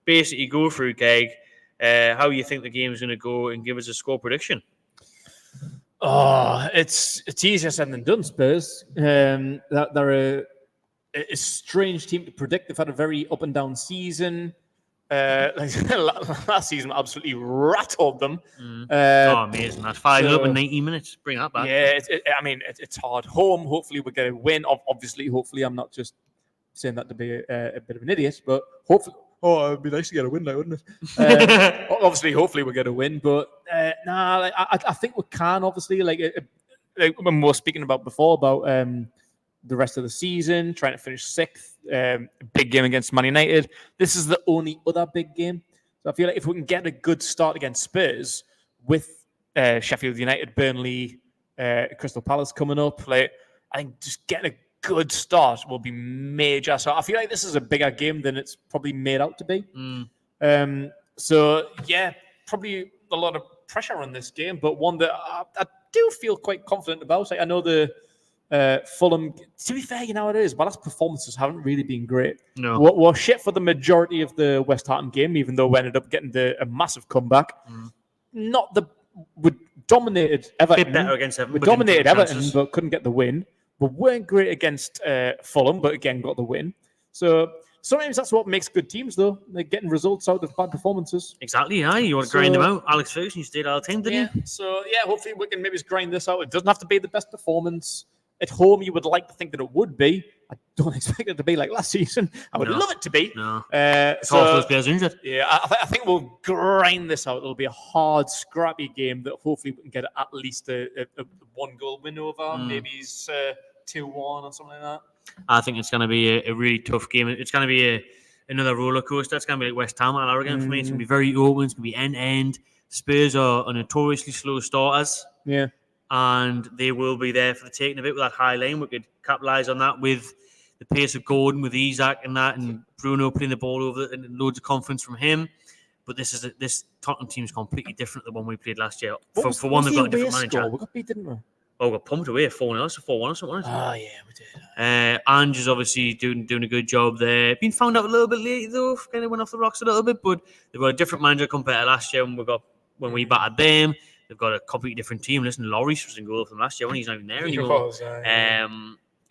basically go through, Keg, how you think the game is going to go and give us a score prediction. Oh, it's easier said than done, Spurs. They're a strange team to predict. They've had a very up and down season. Last season absolutely rattled them. Amazing! That's 5 up in 90 minutes. Bring that back. Yeah, it's hard. Home, hopefully we'll get a win. Hopefully I'm not just saying that to be a bit of an idiot, but hopefully, it'd be nice to get a win now, wouldn't it? Hopefully we'll get a win, but I think we can. Obviously, like when we were speaking about before about the rest of the season, trying to finish 6th, big game against Man United. This is the only other big game. So I feel like if we can get a good start against Spurs with Sheffield United, Burnley, Crystal Palace coming up, like I think just getting a good start will be major. So I feel like this is a bigger game than it's probably made out to be. So yeah, probably a lot of pressure on this game, but one that I do feel quite confident about. Like, I know the Fulham, to be fair, it is. But last performances haven't really been great. No. We're shit for the majority of the West Ham game, even though we ended up getting a massive comeback. We dominated Everton. Bit better against Everton. We dominated Everton, but couldn't get the win. We weren't great against Fulham, but again got the win. So sometimes that's what makes good teams, though. Like getting results out of bad performances. Exactly, yeah. You want to grind them out. Alex Ferguson used to do it all the time, didn't he? So, hopefully we can maybe just grind this out. It doesn't have to be the best performance. At home, you would like to think that it would be. I don't expect it to be like last season. I would love it to be. No. Half those players injured. Yeah, I think we'll grind this out. It'll be a hard, scrappy game that hopefully we can get at least a 1-goal win over. Maybe it's 2-1 or something like that. I think it's going to be a really tough game. It's going to be another roller coaster. It's going to be like West Ham all over again for me. It's going to be very open. It's going to be end-to-end. Spurs are notoriously slow starters. Yeah. And they will be there for the taking of it with that high line. We could capitalise on that with the pace of Gordon, with Isak and that, and Bruno putting the ball over and loads of confidence from him. But this Tottenham team is completely different than the one we played last year. For one, they've got a different manager. We got beat, didn't we? Oh, we got pumped away 4-0, so 4-1 or something. Oh, yeah, we did. Ange is obviously doing a good job there. Been found out a little bit late, though. Kind of went off the rocks a little bit, but they've got a different manager compared to last year when we battered them. They've got a completely different team. Listen, Lloris was in goal from last year when he's not even there anymore.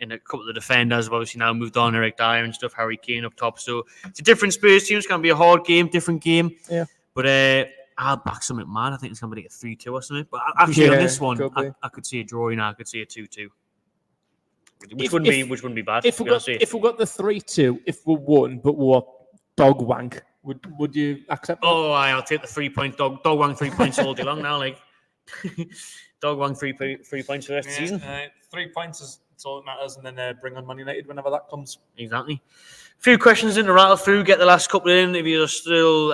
And a couple of the defenders have obviously now moved on, Eric Dyer and stuff, Harry Kane up top. So it's a different Spurs team. It's going to be a hard game, different game. Yeah. But I'll back something mad. I think it's going to be like a 3-2 or something. But actually, on this one, I could see a draw. I could see a 2-2. Which wouldn't be bad. If we got the 3-2, if we won, but we were dog wank, would you accept that? Oh, I'll take the 3 points. Dog wank 3 points all day long now. Like dog wank 3 points for the rest of the season. 3 points is all that matters, and then bring on Man United whenever that comes. Exactly. A few questions in to rattle through. Get the last couple in. If you're still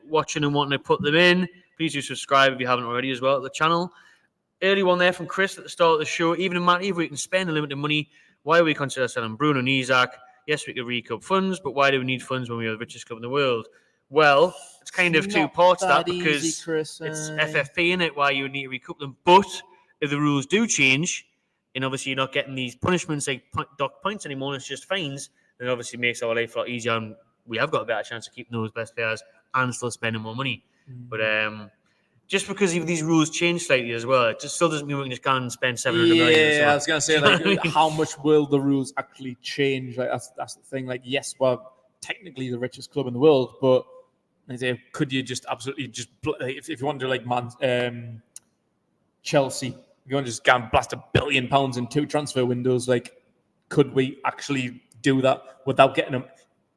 watching and wanting to put them in, please do subscribe if you haven't already as well to the channel. Early one there from Chris at the start of the show. Even in Matt, if we can spend unlimited money, why do we consider selling Bruno and Isak? Yes, we could recoup funds, but why do we need funds when we are the richest club in the world? Well, it's kind of two parts that because easy, Chris, it's FFP in it, why you would need to recoup them. But if the rules do change, and obviously you're not getting these punishments like dock points anymore, it's just fines, then it obviously makes our life a lot easier, and we have got a better chance of keeping those best players and still spending more money. But just because if these rules change slightly as well, it just still doesn't mean we can just go and spend 700 million. Yeah, I was gonna say, like, how much will the rules actually change? Like, that's the thing. Like, yes, we're technically the richest club in the world, but could you just absolutely just if you want to do like Chelsea, if you want to just go and blast £1 billion in 2 transfer windows, like, could we actually do that without getting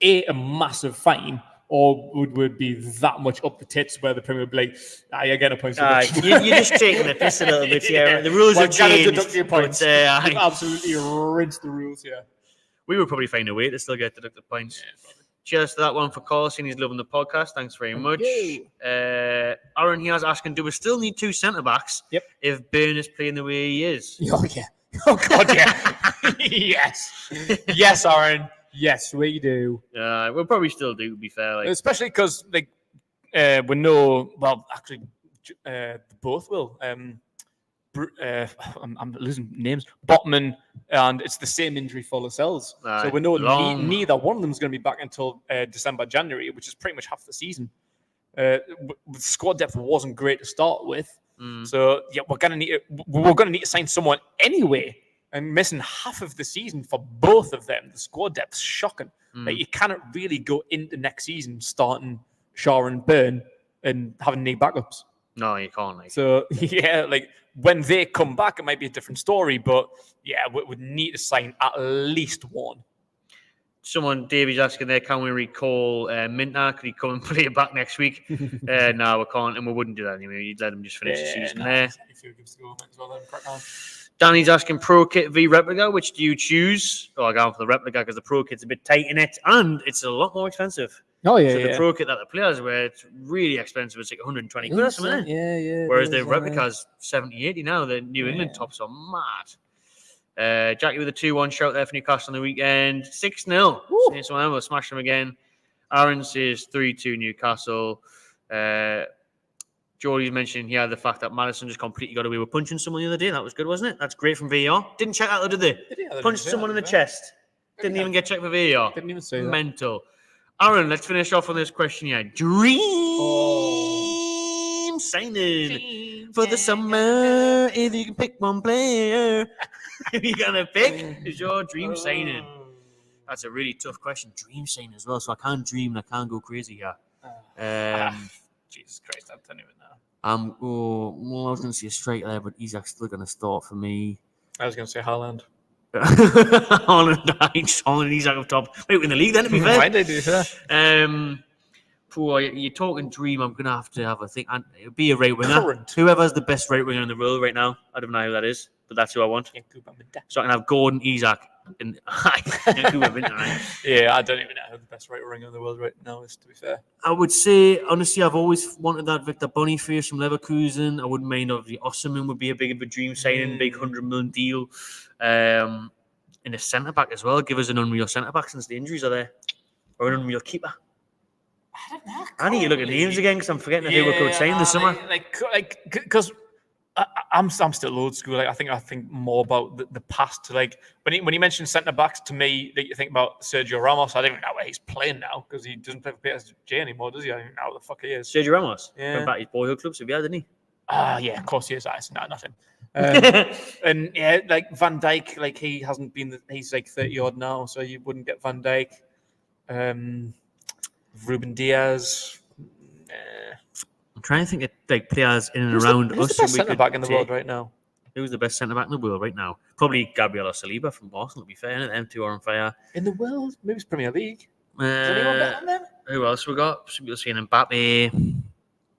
a massive fine? Or would it be that much up the tits where the Premier would be like, you're getting a point. You're just taking the piss a little bit, yeah. The rules have changed. Deduct your points. But, you've absolutely rinsed the rules, yeah. We would probably find a way to still get deducted points. Yeah, cheers to that one for Carl, saying he's loving the podcast. Thanks very much. Aaron here is asking, do we still need 2 centre-backs if Byrne is playing the way he is? Oh, yeah. Oh, God, yeah. Yes. Yes, Aaron. Yes, we do. We'll probably still do, to be fair. Like. Especially because we know, well, actually, both will. I'm losing names. Botman, and it's the same injury for Lascelles. So we know neither one of them is going to be back until December, January, which is pretty much half the season. Squad depth wasn't great to start with. So, yeah, we're going to need to sign someone anyway. and missing half of the season for both of them. The squad depth's shocking. Like, you cannot really go into next season starting Shaw and Byrne and having any backups. No, you can't. Like. So, yeah, like, when they come back, it might be a different story, but, yeah, we would need to sign at least one. Someone, Davy's asking there, can we recall Minter? Could he come and play back next week? No, we can't, and we wouldn't do that anyway. You'd let him just finish the season there. Danny's asking Pro Kit v Replica. Which do you choose? Oh, I'm going for the Replica because the Pro Kit's a bit tight in it, and it's a lot more expensive. Oh, yeah, so the Pro Kit that the players wear, it's really expensive. It's like 120 quid or something. Yeah. Whereas the Replica's 70, 80 now. The New England tops are mad. Jackie with a 2-1 shout there for Newcastle on the weekend. 6-0. So we'll smash them again. Aaron says 3-2 Newcastle. Jordy's mentioning here the fact that Madison just completely got away with punching someone the other day. That was good, wasn't it? That's great from VAR. Didn't check that though, did they? Punched someone in the chest. Didn't even get checked for VAR. Didn't even say that. Mental. Aaron, let's finish off on this question here. Dream signing for the summer. If you can pick one player, who you're gonna pick is your dream signing. That's a really tough question. Dream signing as well, so I can't dream and I can't go crazy here. Jesus Christ, I don't even know. I was going to say a straight there, but Isaac's still going to start for me. I was going to say Haaland. Haaland and Isaac up top. Wait, in the league then, to be fair. Why did they do that? You're talking dream. I'm going to have a think. And it'll be a right winger. Current. Whoever's the best right winger in the world right now. I don't know who that is, but that's who I want. So I can have Gordon, Isaac, and whoever. Yeah, I don't even know who the best right winger in the world right now is, to be fair. I would say, honestly, I've always wanted that Victor Boniface from Leverkusen. I wouldn't mind, obviously, Osimhen would be a big of a dream signing, big 100 million deal. And a centre-back as well. Give us an unreal centre-back since the injuries are there. Or an unreal keeper. I don't know. I need to look at names again because I'm forgetting who we could sign this summer. Because I'm still old school. Like, I think more about the past. Like when you mention centre backs to me, that you think about Sergio Ramos. I don't even know where he's playing now because he doesn't play for PSG anymore, does he? I don't even know where the fuck he is. Sergio Ramos. Yeah. Went back to his boyhood club, Sevilla, didn't he? Yeah, of course he is. No, nothing. And yeah, like Van Dijk, like he hasn't been. He's like 30 odd now, so you wouldn't get Van Dijk. Ruben Diaz. I'm trying to think of like players in and Who's around who's us. the best centre back in the world right now? Who's the best centre back in the world right now? Probably Gabriel or Saliba from Arsenal, to be fair. Them two are on fire. In the world? Maybe it's Premier League. Is anyone better than them? Who else we got? We're seeing Mbappe.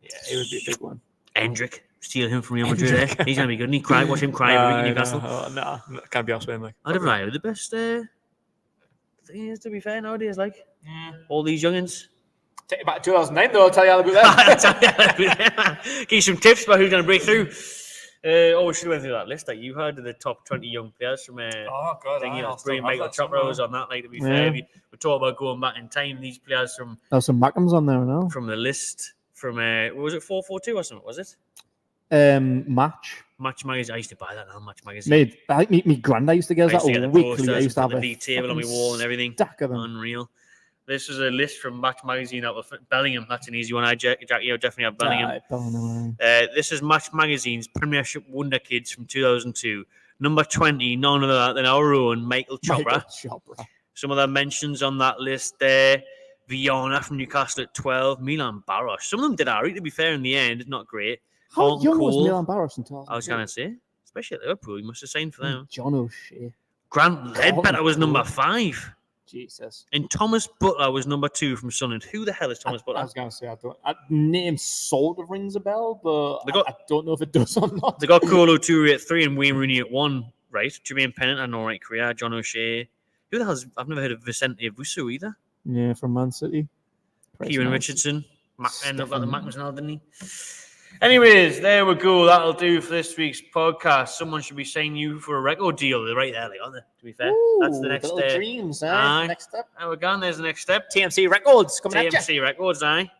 Yeah, it would be a big one. Hendrick. Steal him from Real Madrid. He's going to be good. And he cry. Watch him cry every week in Newcastle. No, can't be elsewhere. Like, I don't know who the best thing is, to be fair, nowadays. Like, all these youngins. Take it back to 2009, though. I'll tell you all about that. Give you some tips about who's going to break through. We should have went through that list that you had of the top 20 young players from brilliant Michael Chopra was on that. Like, to be fair, we talk about going back in time. These players from There's some Mackhams on there now. From the list from what was it 442 or something? Was it? Match magazine. I used to buy that now. Match magazine. I think me granddad used to get that weekly. I used to have the league table on my wall and everything. Stack of them. Unreal. This is a list from Match Magazine out of Bellingham. That's an easy one. Jackie, you'll definitely have Bellingham. This is Match Magazine's Premiership Wonder Kids from 2002. Number 20, none other than our own Michael Chopra. Some of the mentions on that list there. Viana from Newcastle at 12. Milan Baros. Some of them did alright, to be fair, in the end. Not great. How young was Milan Baros in 2002? I was going to say. Especially at Liverpool. You must have signed for them. John O'Shea. Grant Ledbetter was number 5. Jesus. And Thomas Butler was number 2 from Sunderland. Who the hell is Thomas Butler? I was going to say, name sort of rings a bell, but I don't know if it does or not. They got Kolo Toure at 3 and Wayne Rooney at 1, right? Jermaine Pennant had an alright career. John O'Shea. Who the hell is... I've never heard of Vicente Abuso either. Yeah, from Man City. Kieran Richardson. Ended up like the Mac was now, didn't he? Anyways, there we go. That'll do for this week's podcast. Someone should be saying you for a record deal. They're right there, like, aren't they? To be fair, that's the next step. Dreams, eh? Next step. There we go. There's the next step. TMC Records coming at you. TMC Records, aye.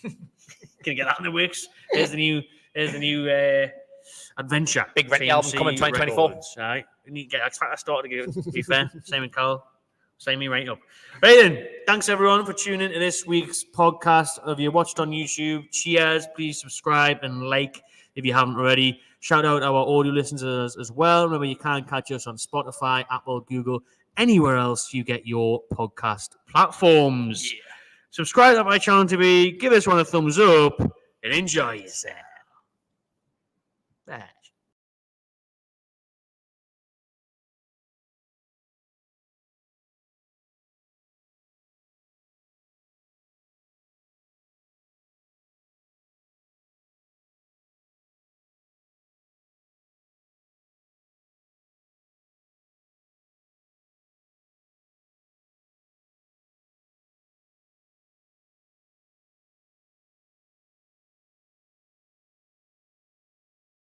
Can get that in the works. There's the new adventure. Big Renty album coming 2024. Records, aye. We need to get a started again. To be fair, Simon Cowell. Sign me right up. Right then, thanks everyone for tuning in to this week's podcast. If you watched on YouTube, cheers. Please subscribe and like if you haven't already. Shout out our audio listeners as well. Remember, you can catch us on Spotify, Apple, Google, anywhere else you get your podcast platforms. Yeah. Subscribe to my channel TV, give this one a thumbs up, and enjoy yourself. There.